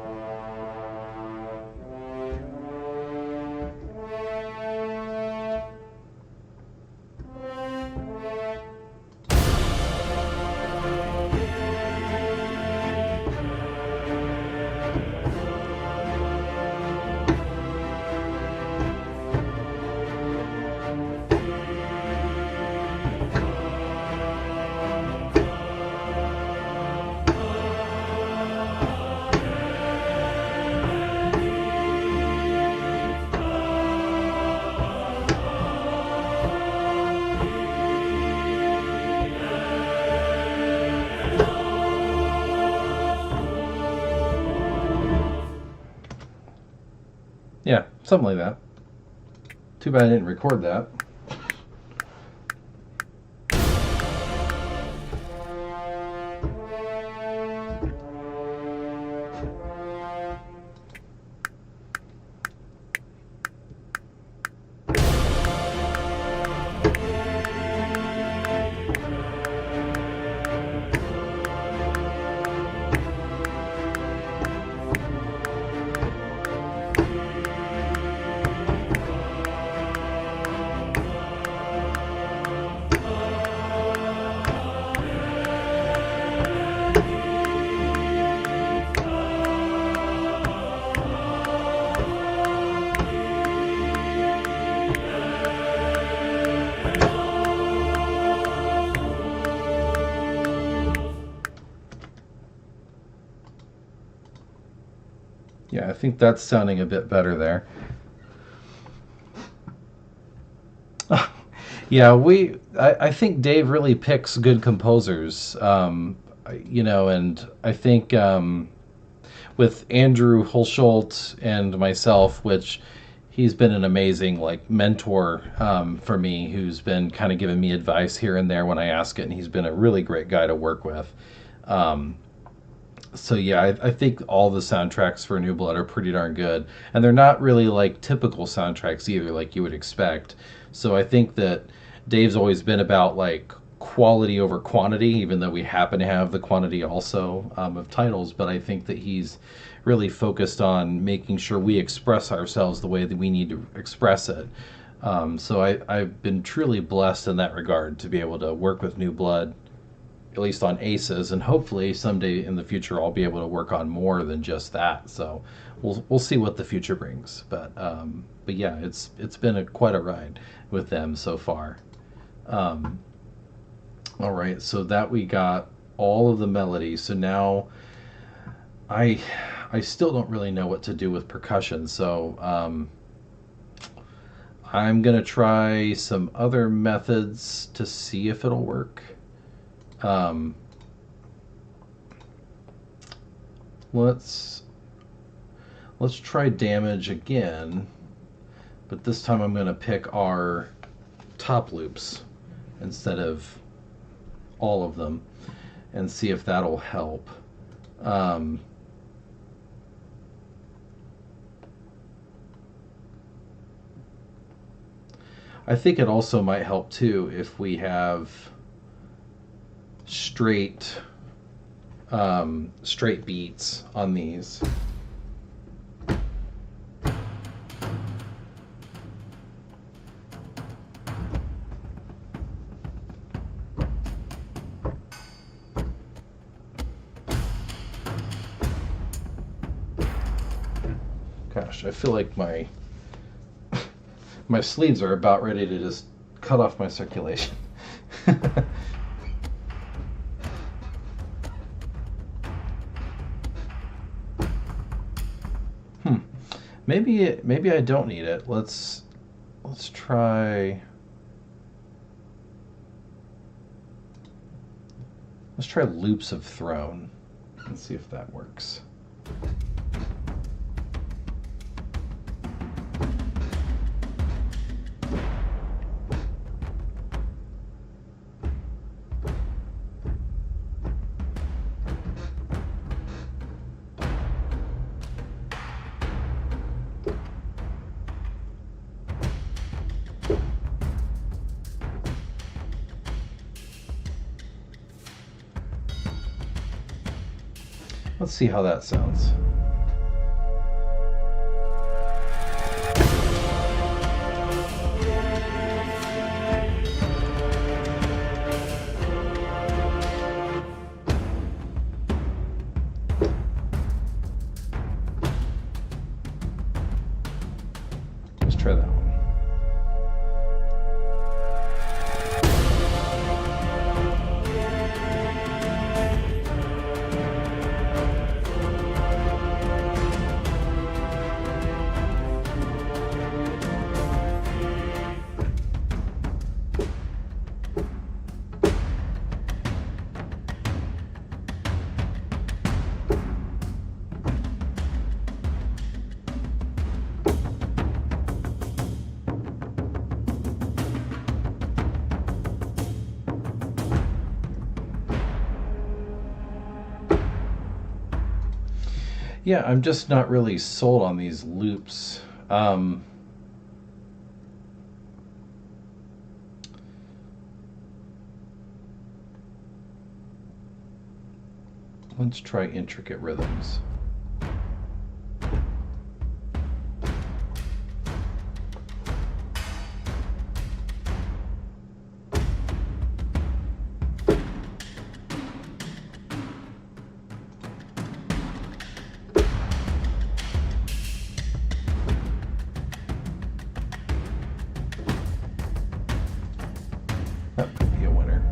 something like that. Too bad I didn't record that. Yeah, I think that's sounding a bit better there. Yeah, I think Dave really picks good composers, and I think with Andrew Hulsholt and myself, which he's been an amazing mentor for me, who's been kind of giving me advice here and there when I ask it, and he's been a really great guy to work with. So yeah, I think all the soundtracks for New Blood are pretty darn good, and they're not really typical soundtracks either, like you would expect. So I think that Dave's always been about quality over quantity, even though we happen to have the quantity also of titles. But I think that he's really focused on making sure we express ourselves the way that we need to express it. So I've been truly blessed in that regard to be able to work with New Blood, at least on Aces, and hopefully someday in the future I'll be able to work on more than just that. So we'll see what the future brings. But yeah, it's been quite a ride with them so far. All right, so that we got all of the melodies. So now I still don't really know what to do with percussion. So I'm gonna try some other methods to see if it'll work. Let's try damage again, but this time I'm going to pick our top loops instead of all of them and see if that'll help. I think it also might help too if we have straight beats on these. Gosh, I feel like my sleeves are about ready to just cut off my circulation. Maybe I don't need it. Let's try Loops of Throne and see if that works. Let's see how that sounds. Let's try that one. Yeah, I'm just not really sold on these loops. Um, let's try intricate rhythms. That could be a winner.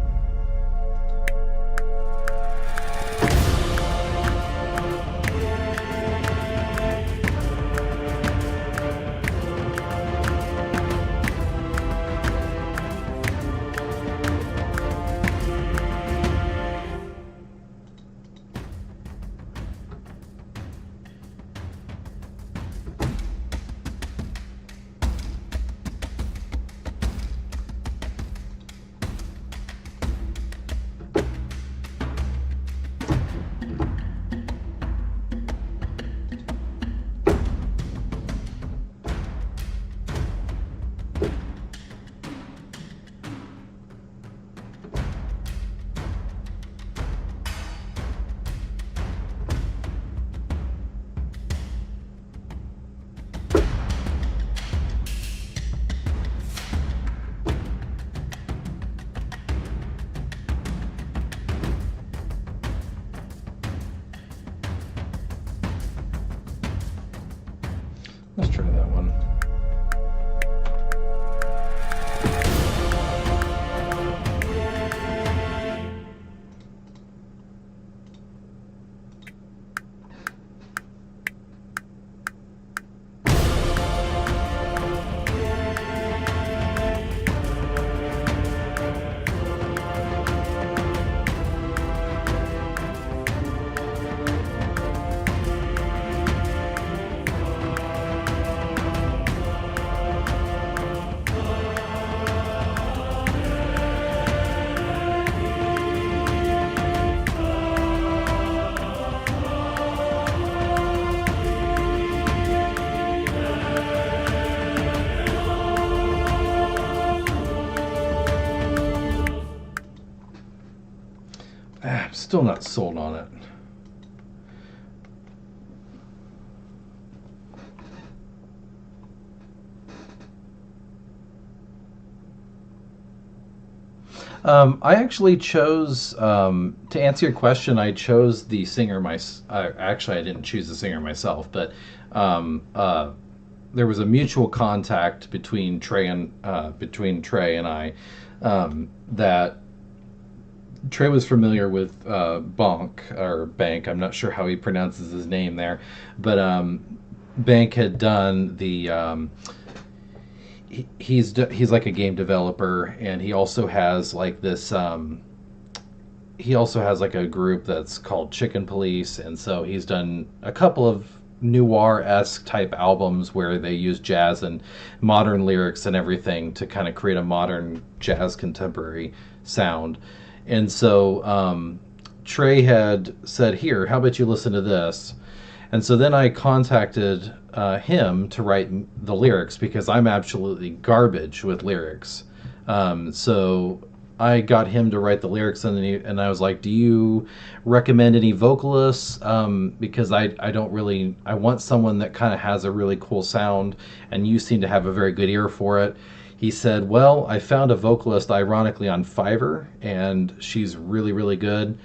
Let's try that one. I'm still not sold on it. I actually chose, to answer your question, I chose the singer. Actually, I didn't choose the singer myself, but um, uh, there was a mutual contact between Trey and I, that Trey was familiar with Bank. I'm not sure how he pronounces his name there, but Bank had done the. He's like a game developer, and he also has like this. He also has like a group that's called Chicken Police, and so he's done a couple of noir-esque type albums where they use jazz and modern lyrics and everything to kind of create a modern jazz contemporary sound. And so Trey had said, "Here, how about you listen to this?" And so then I contacted him to write the lyrics because I'm absolutely garbage with lyrics. So I got him to write the lyrics, and I was like, "Do you recommend any vocalists? Because I don't really, I want someone that kind of has a really cool sound, and you seem to have a very good ear for it." He said, "Well, I found a vocalist ironically on Fiverr, and she's really, really good.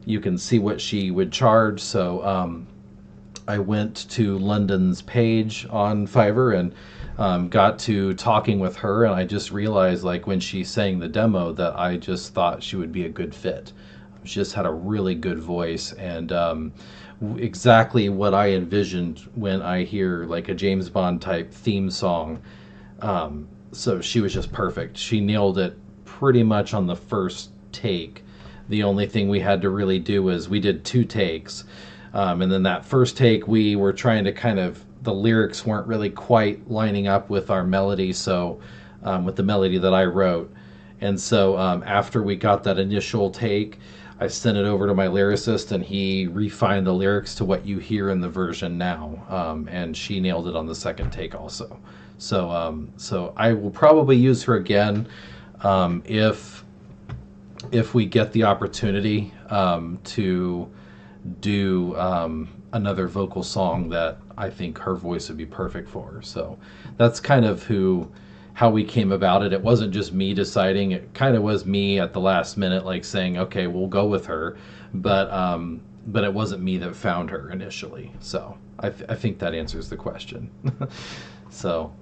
You can see what she would charge." So I went to London's page on Fiverr and got to talking with her, and I just realized, like, when she sang the demo, that I just thought she would be a good fit. She just had a really good voice, and exactly what I envisioned when I hear like a James Bond type theme song. So she was just perfect. She nailed it pretty much on the first take. The only thing we had to really do was we did two takes. And then that first take, we were trying to the lyrics weren't really quite lining up with our melody, so with the melody that I wrote. And so after we got that initial take, I sent it over to my lyricist, and he refined the lyrics to what you hear in the version now, and she nailed it on the second take also. So I will probably use her again if we get the opportunity to do another vocal song that I think her voice would be perfect for. So that's kind of how we came about it. It wasn't just me deciding. It kind of was me at the last minute, like saying, okay, we'll go with her. But it wasn't me that found her initially. So I think that answers the question. So,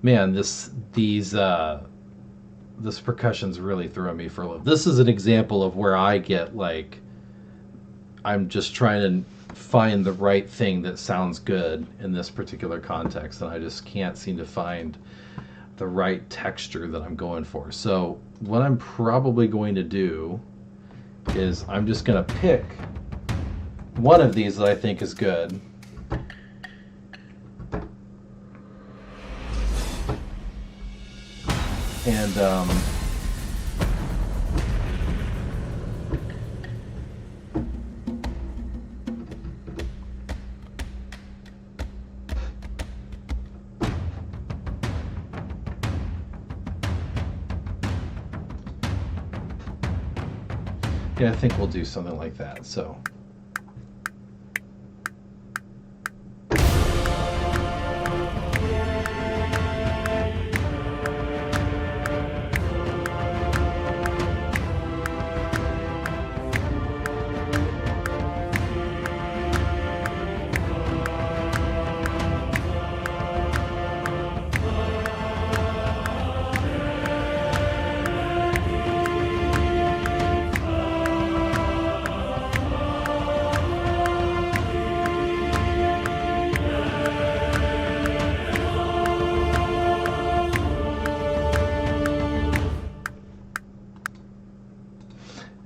man, this percussion's really throwing me for a loop. This is an example of where I get like, I'm just trying to find the right thing that sounds good in this particular context, and I just can't seem to find the right texture that I'm going for. So what I'm probably going to do is I'm just going to pick one of these that I think is good. And yeah, I think we'll do something like that. So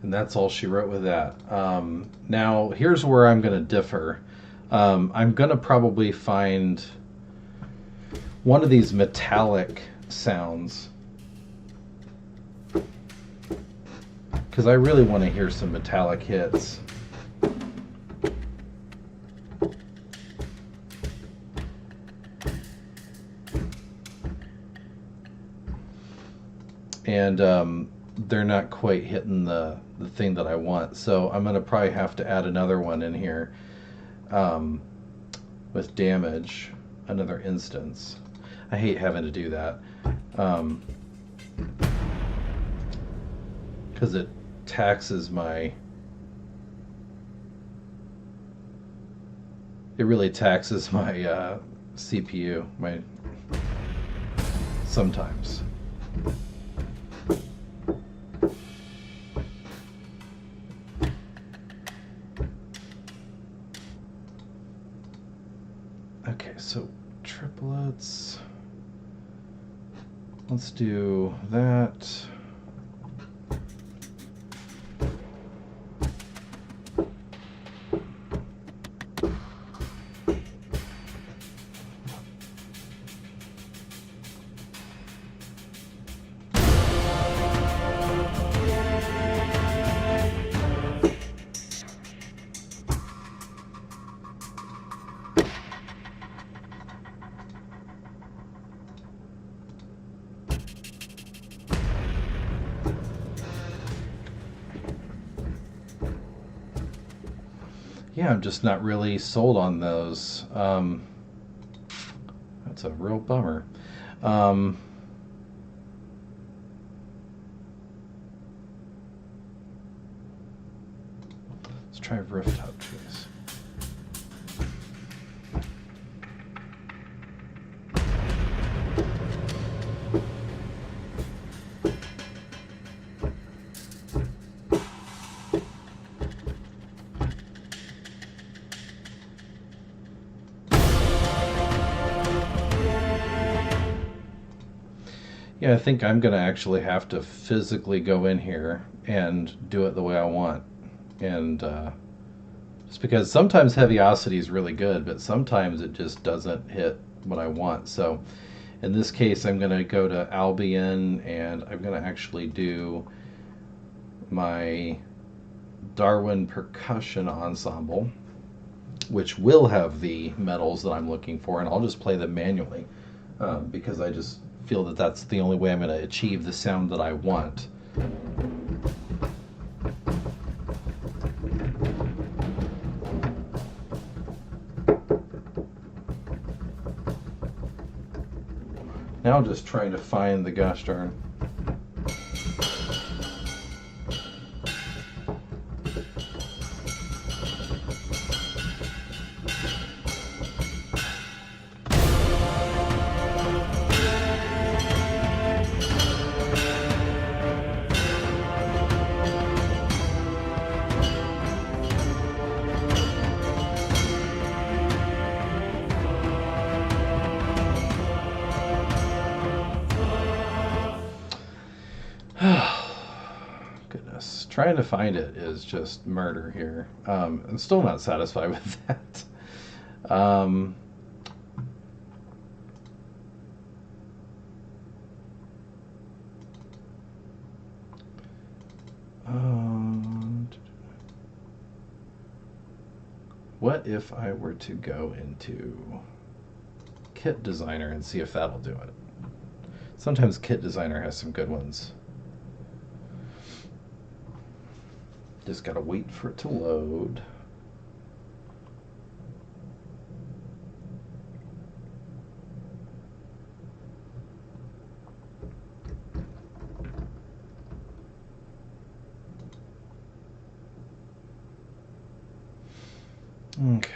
and that's all she wrote with that. Now, here's where I'm going to differ. I'm going to probably find one of these metallic sounds, because I really want to hear some metallic hits. And they're not quite hitting the thing that I want. So I'm going to probably have to add another one in here with damage, another instance. I hate having to do that because it taxes my... It really taxes my CPU, sometimes. Okay, so triplets. Let's do that. Yeah, I'm just not really sold on those. That's a real bummer. Let's try rooftop trees. Yeah, I think I'm going to actually have to physically go in here and do it the way I want. And just because sometimes Heaviosity is really good, but sometimes it just doesn't hit what I want. So in this case, I'm going to go to Albion, and I'm going to actually do my Darwin percussion ensemble, which will have the medals that I'm looking for, and I'll just play them manually because I just feel that that's the only way I'm going to achieve the sound that I want. Now just trying to find the gosh darn. Goodness, trying to find it is just murder here. I'm still not satisfied with that. What if I were to go into Kit Designer and see if that'll do it? Sometimes Kit Designer has some good ones. Just gotta wait for it to load. Okay.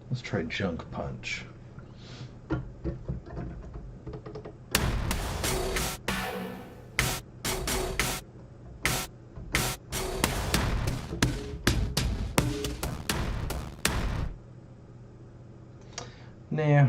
Let's try Junk Punch. Nah.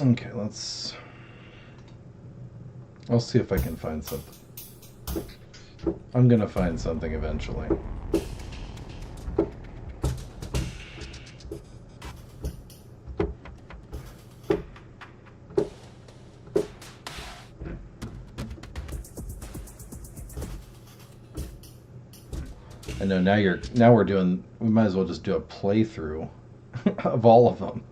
Okay, I'll see if I can find something. I'm gonna find something eventually. I know now we might as well just do a playthrough of all of them.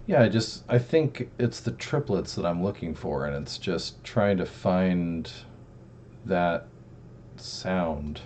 Yeah, I think it's the triplets that I'm looking for, and it's just trying to find that sound.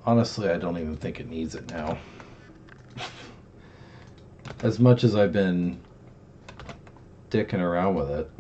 honestly, I don't even think it needs it now. As much as I've been dicking around with it.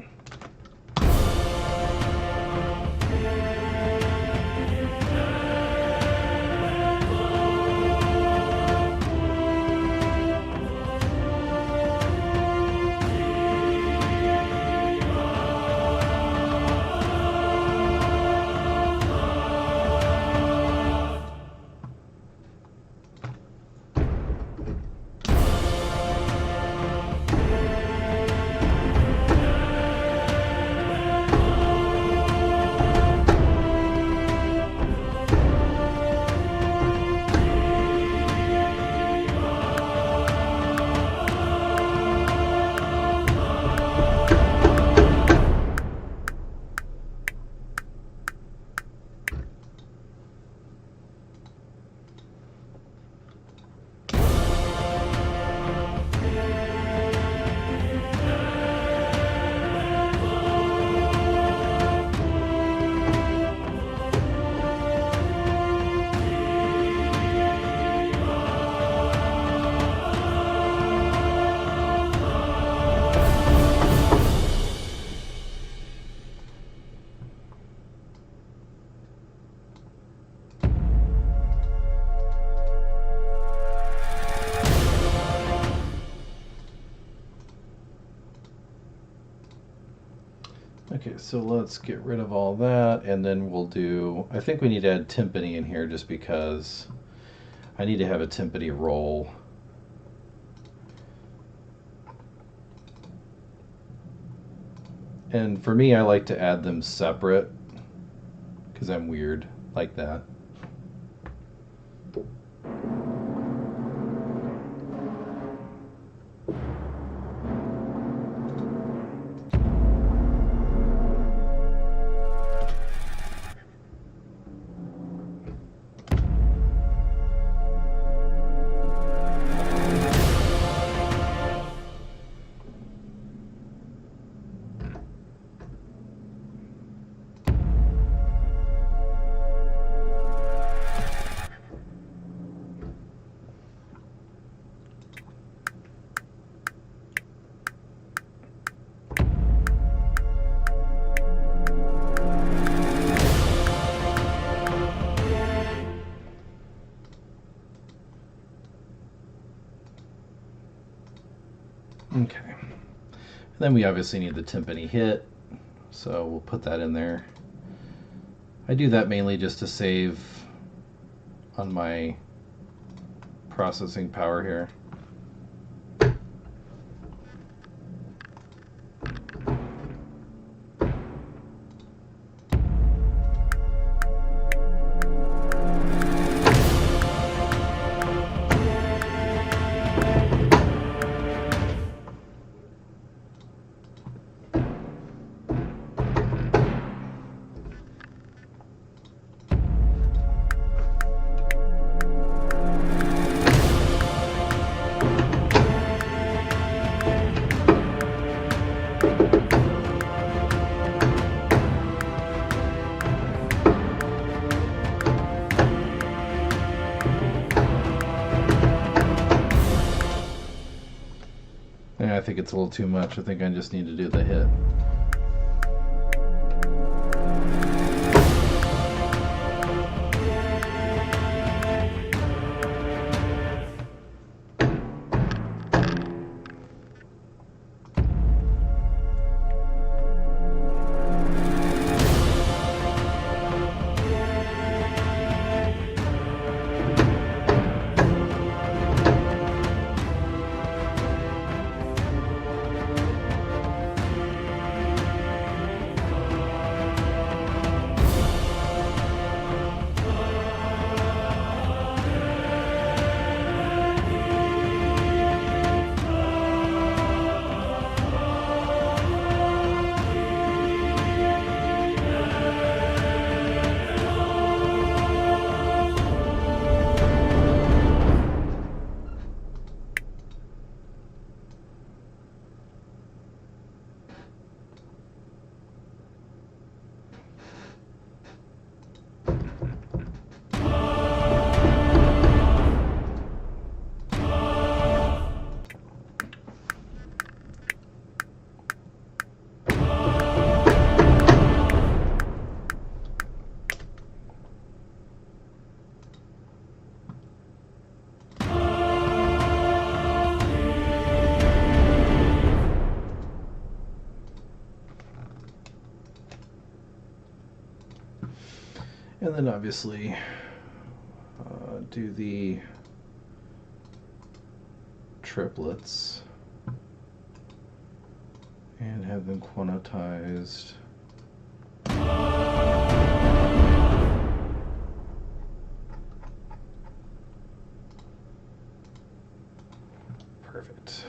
Okay, so let's get rid of all that, and then we'll do, I think we need to add timpani in here just because I need to have a timpani roll. And for me, I like to add them separate because I'm weird like that. Okay. And then we obviously need the timpani hit, so we'll put that in there. I do that mainly just to save on my processing power here. I think it's a little too much. I think I just need to do the hit. And then obviously do the triplets and have them quantized. Perfect.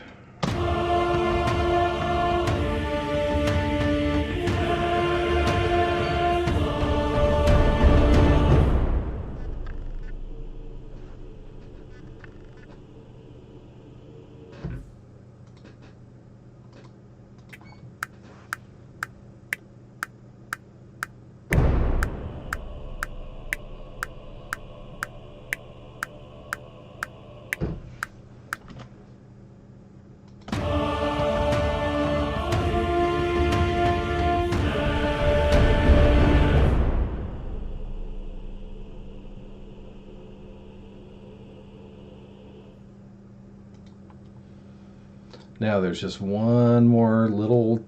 Now there's just one more little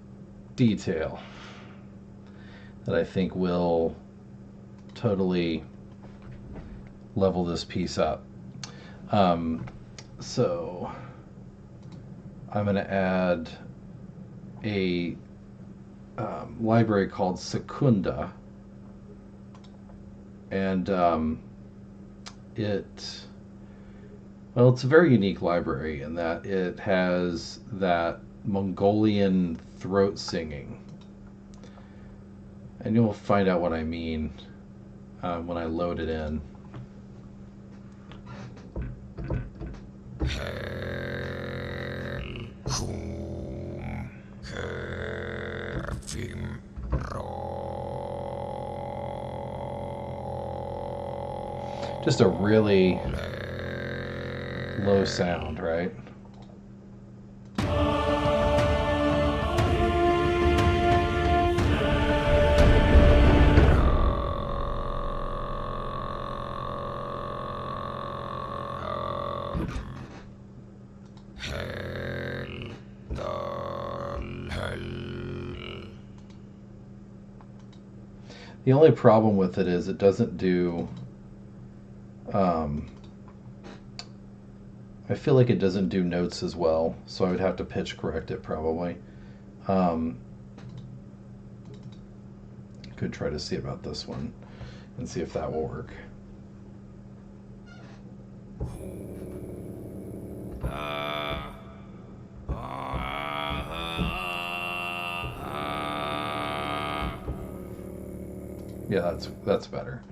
detail that I think will totally level this piece up. So I'm going to add a library called Secunda, and it's a very unique library in that it has that Mongolian throat singing. And you'll find out what I mean when I load it in. Just a really low sound, right? The only problem with it is it doesn't do I feel like it doesn't do notes as well, so I would have to pitch correct it probably. Could try to see about this one and see if that will work. Yeah, that's better.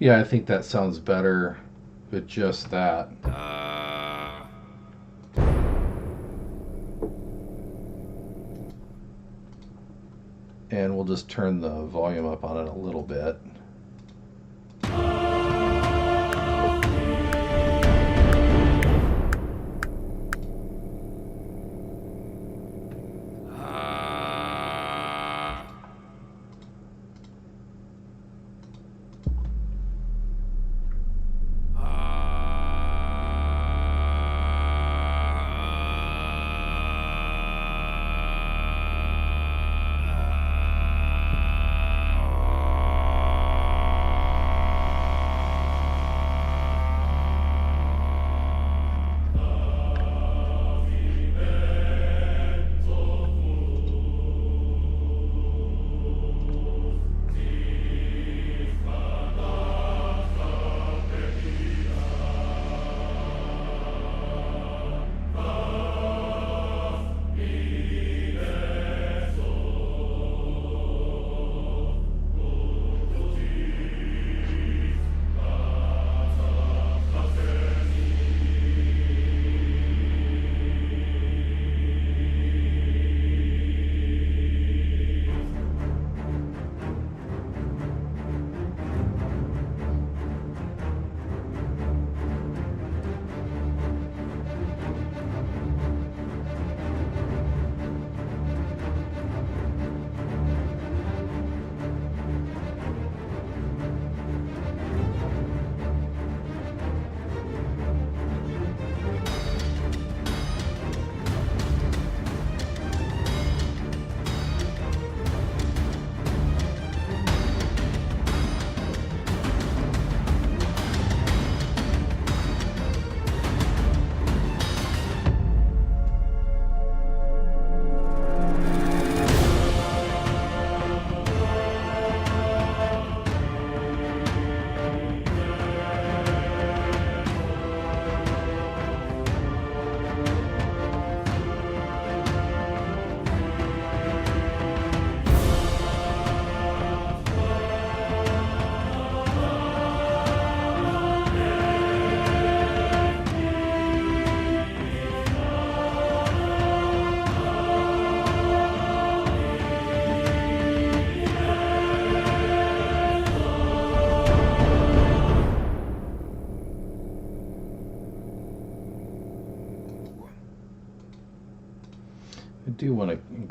Yeah, I think that sounds better with just that. And we'll just turn the volume up on it a little bit.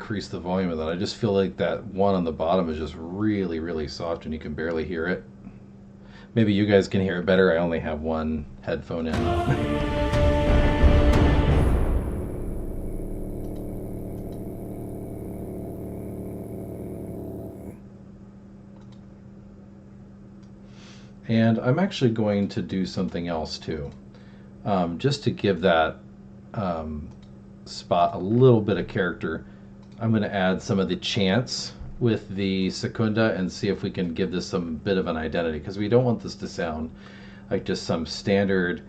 increase the volume of that. I just feel like that one on the bottom is just really, really soft and you can barely hear it. Maybe you guys can hear it better. I only have one headphone in. And I'm actually going to do something else too, just to give that spot a little bit of character. I'm going to add some of the chants with the secunda and see if we can give this some bit of an identity, because we don't want this to sound like just some standard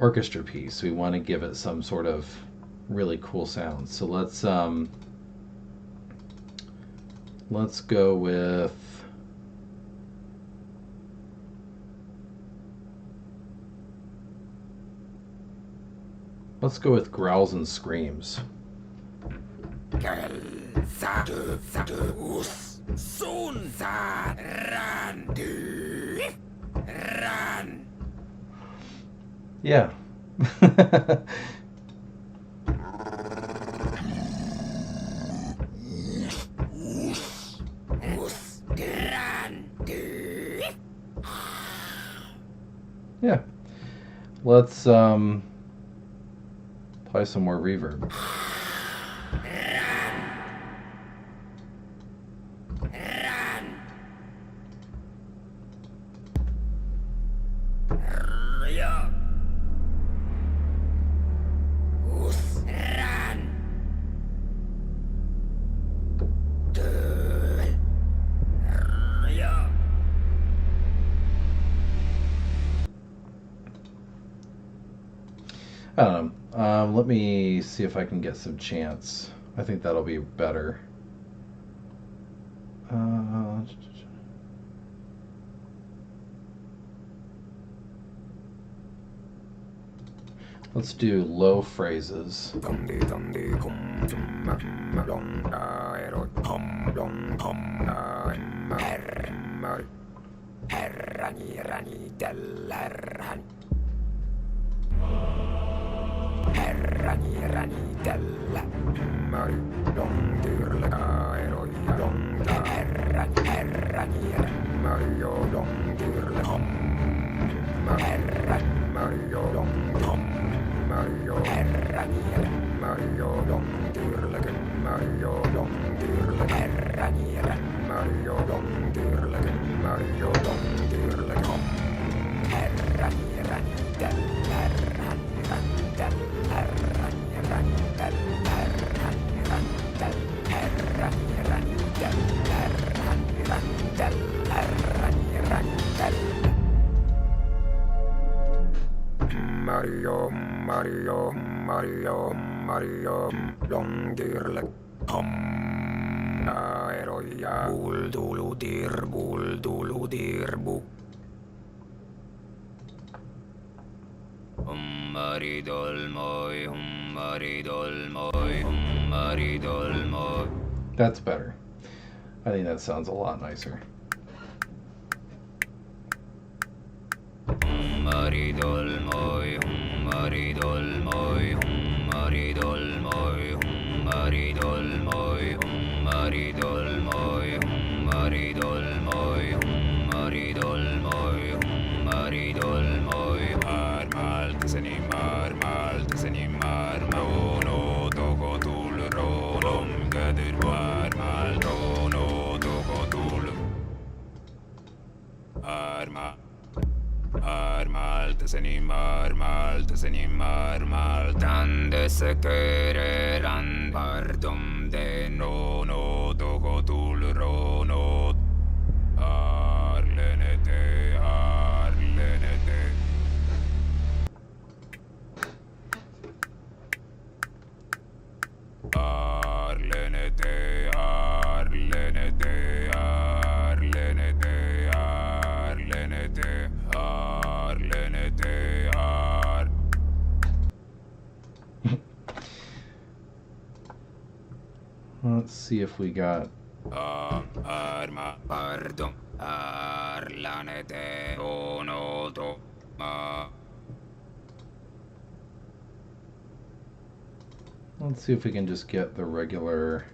orchestra piece. We want to give it some sort of really cool sound. So let's go with, growls and screams. Yeah. Yeah. Let's apply some more reverb. I don't know. Let me see if I can get some chants. I think that'll be better. Let's do low phrases. That's better. I think that sounds a lot nicer. Let's see if we got. Let's see if we can just get the regular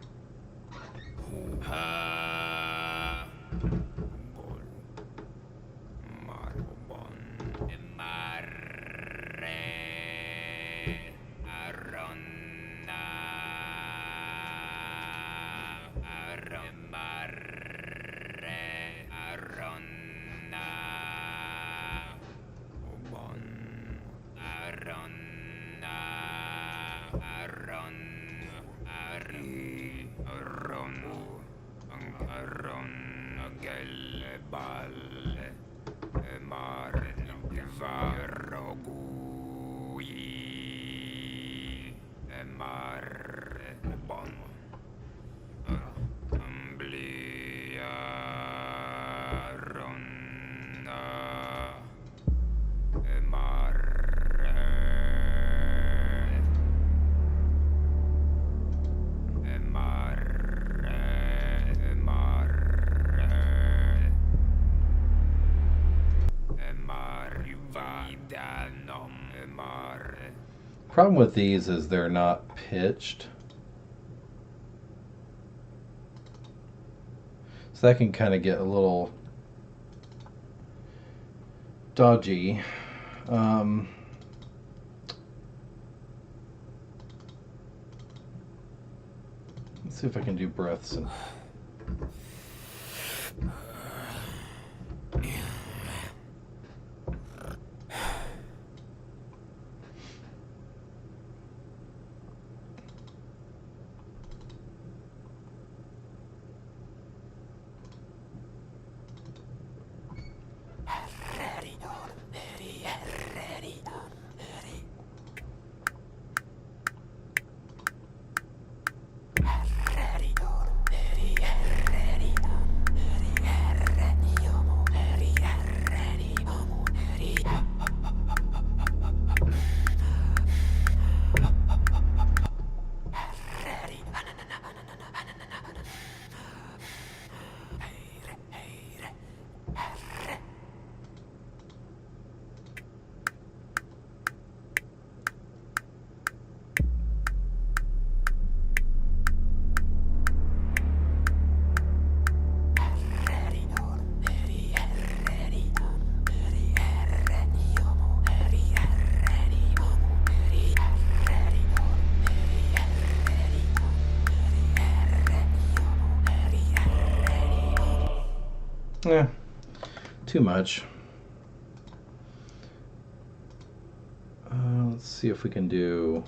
Problem with these is they're not pitched. So that can kind of get a little dodgy. Let's see if I can do breaths and... Yeah, too much. Let's see if we can do...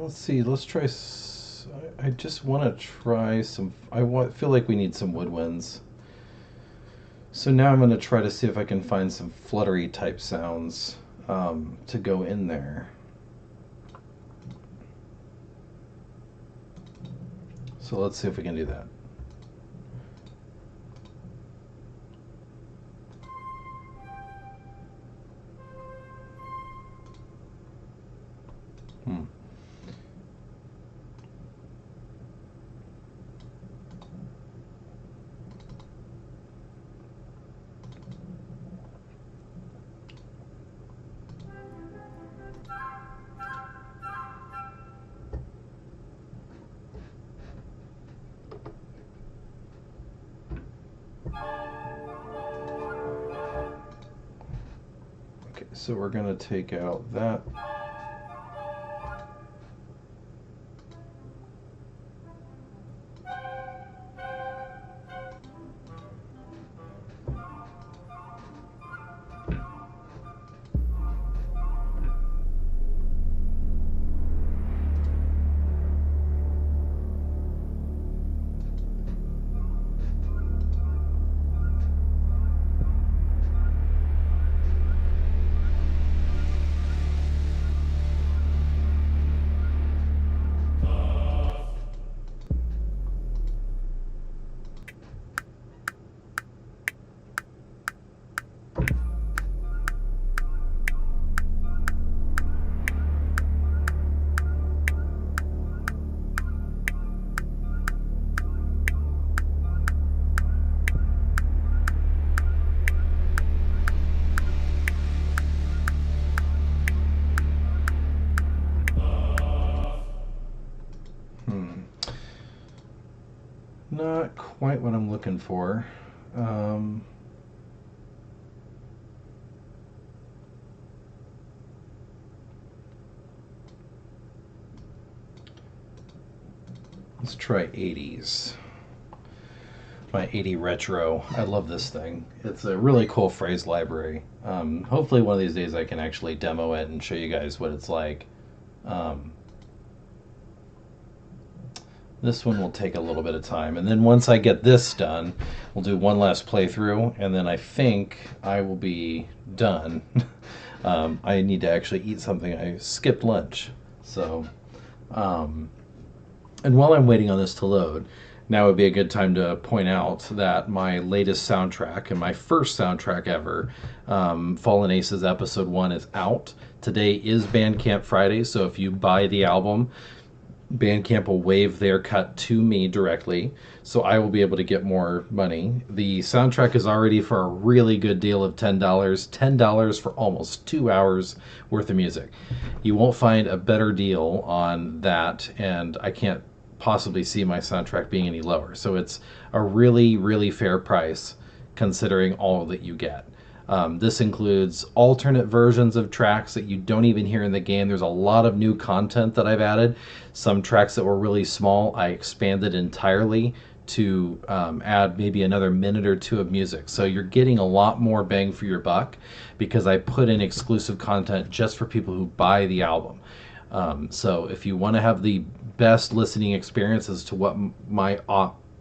Let's see, let's try... I just want to try some... feel like we need some woodwinds. So now I'm going to try to see if I can find some fluttery type sounds to go in there. So let's see if we can do that. Okay, so we're going to take out that. Not quite what I'm looking for. Let's try 80s. My 80 retro. I love this thing. It's a really cool phrase library. Hopefully one of these days I can actually demo it and show you guys what it's like. This one will take a little bit of time, and then once I get this done, we'll do one last playthrough, and then I think I will be done. I need to actually eat something. I skipped lunch. So, and while I'm waiting on this to load, now would be a good time to point out that my latest soundtrack and my first soundtrack ever, Fallen Aces Episode 1, is out. Today is Bandcamp Friday, so if you buy the album, Bandcamp will waive their cut to me directly, so I will be able to get more money. The soundtrack is already for a really good deal of $10. $10 for almost 2 hours worth of music. You won't find a better deal on that, and I can't possibly see my soundtrack being any lower. So it's a really, really fair price considering all that you get. This includes alternate versions of tracks that you don't even hear in the game. There's a lot of new content that I've added. Some tracks that were really small, I expanded entirely to add maybe another minute or two of music. So you're getting a lot more bang for your buck because I put in exclusive content just for people who buy the album. So if you want to have the best listening experience as to what my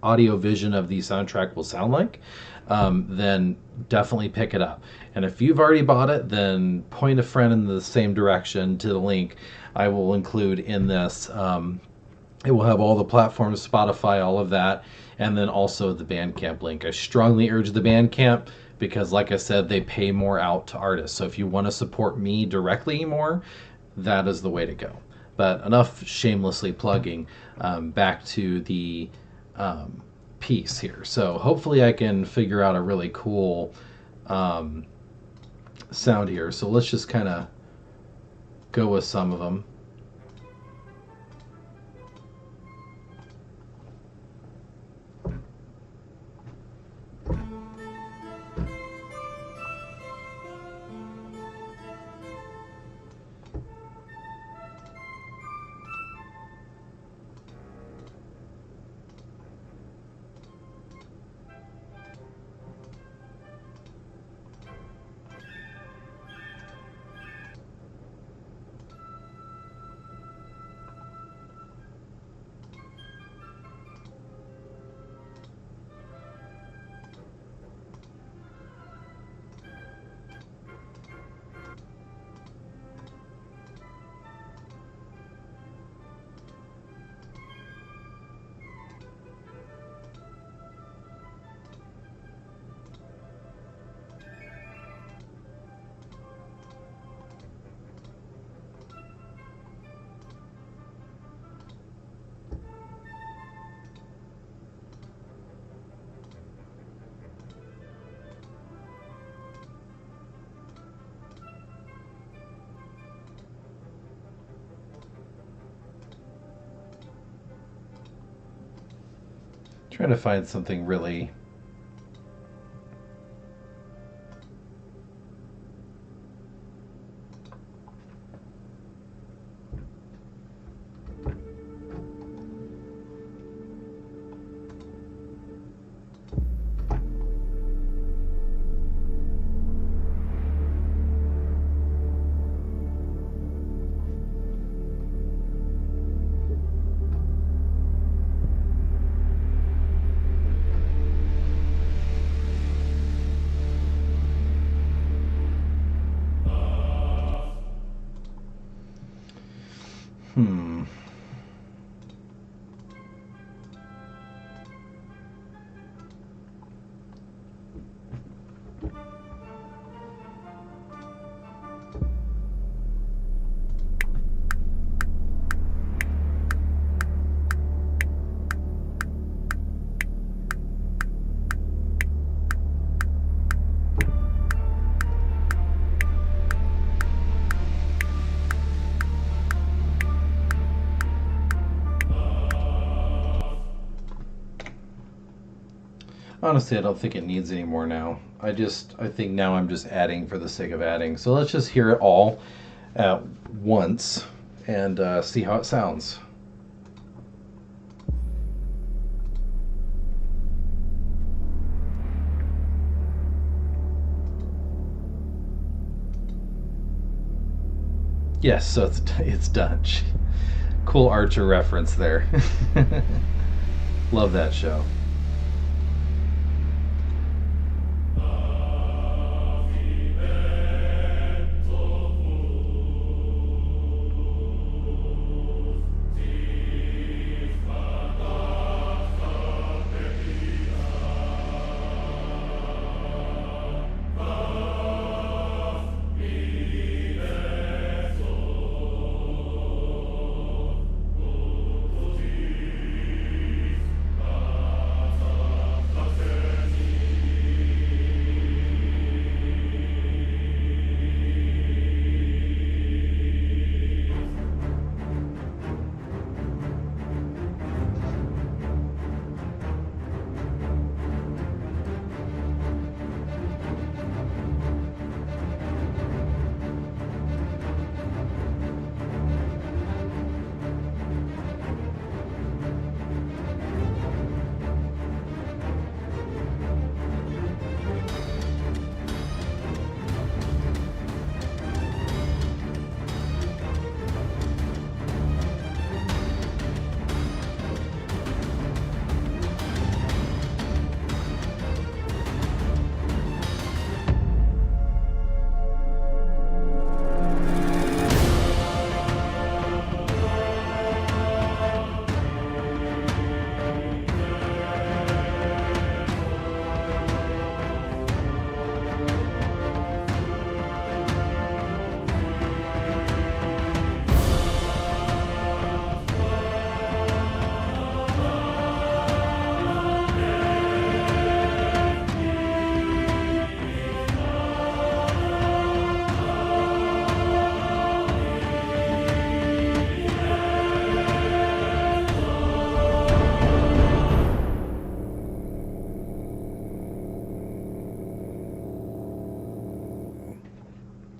audio vision of the soundtrack will sound like, then definitely pick it up. And if you've already bought it, then point a friend in the same direction to the link I will include in this. It will have all the platforms, Spotify, all of that, and then also the Bandcamp link. I strongly urge the Bandcamp because, like I said, they pay more out to artists. So if you want to support me directly more, that is the way to go. But enough shamelessly plugging. Back to the piece here. So hopefully I can figure out a really cool sound here. So let's just kind of go with some of them. Trying to find something really... Honestly, I don't think it needs any more now. I think now I'm just adding for the sake of adding. So let's just hear it all at once and see how it sounds. Yes, so it's Dutch. Cool Archer reference there. Love that show.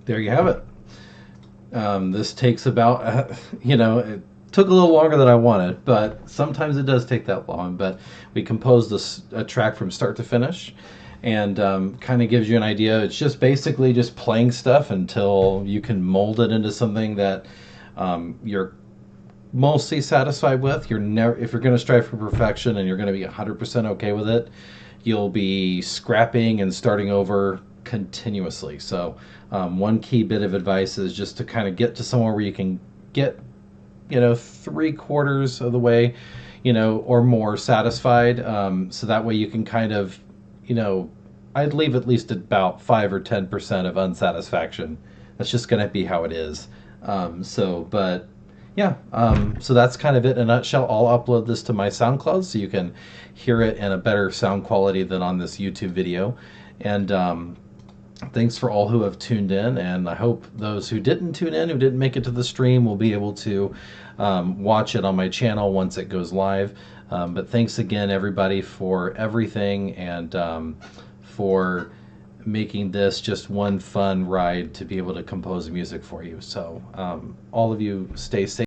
There you have it. This takes about, it took a little longer than I wanted, but sometimes it does take that long. But we composed a track from start to finish, and kind of gives you an idea. It's just basically just playing stuff until you can mold it into something that you're mostly satisfied with. You're never, if you're going to strive for perfection and you're going to be 100% okay with it, you'll be scrapping and starting over continuously. So one key bit of advice is just to kind of get to somewhere where you can get 3/4 of the way, or more satisfied. So that way you can kind of, I'd leave at least about 5 or 10% of unsatisfaction. That's just going to be how it is. So that's kind of it in a nutshell. I'll upload this to my SoundCloud so you can hear it in a better sound quality than on this YouTube video. And thanks for all who have tuned in, and I hope those who didn't tune in, who didn't make it to the stream, will be able to watch it on my channel once it goes live. But thanks again, everybody, for everything, and for making this just one fun ride to be able to compose music for you. So all of you stay safe.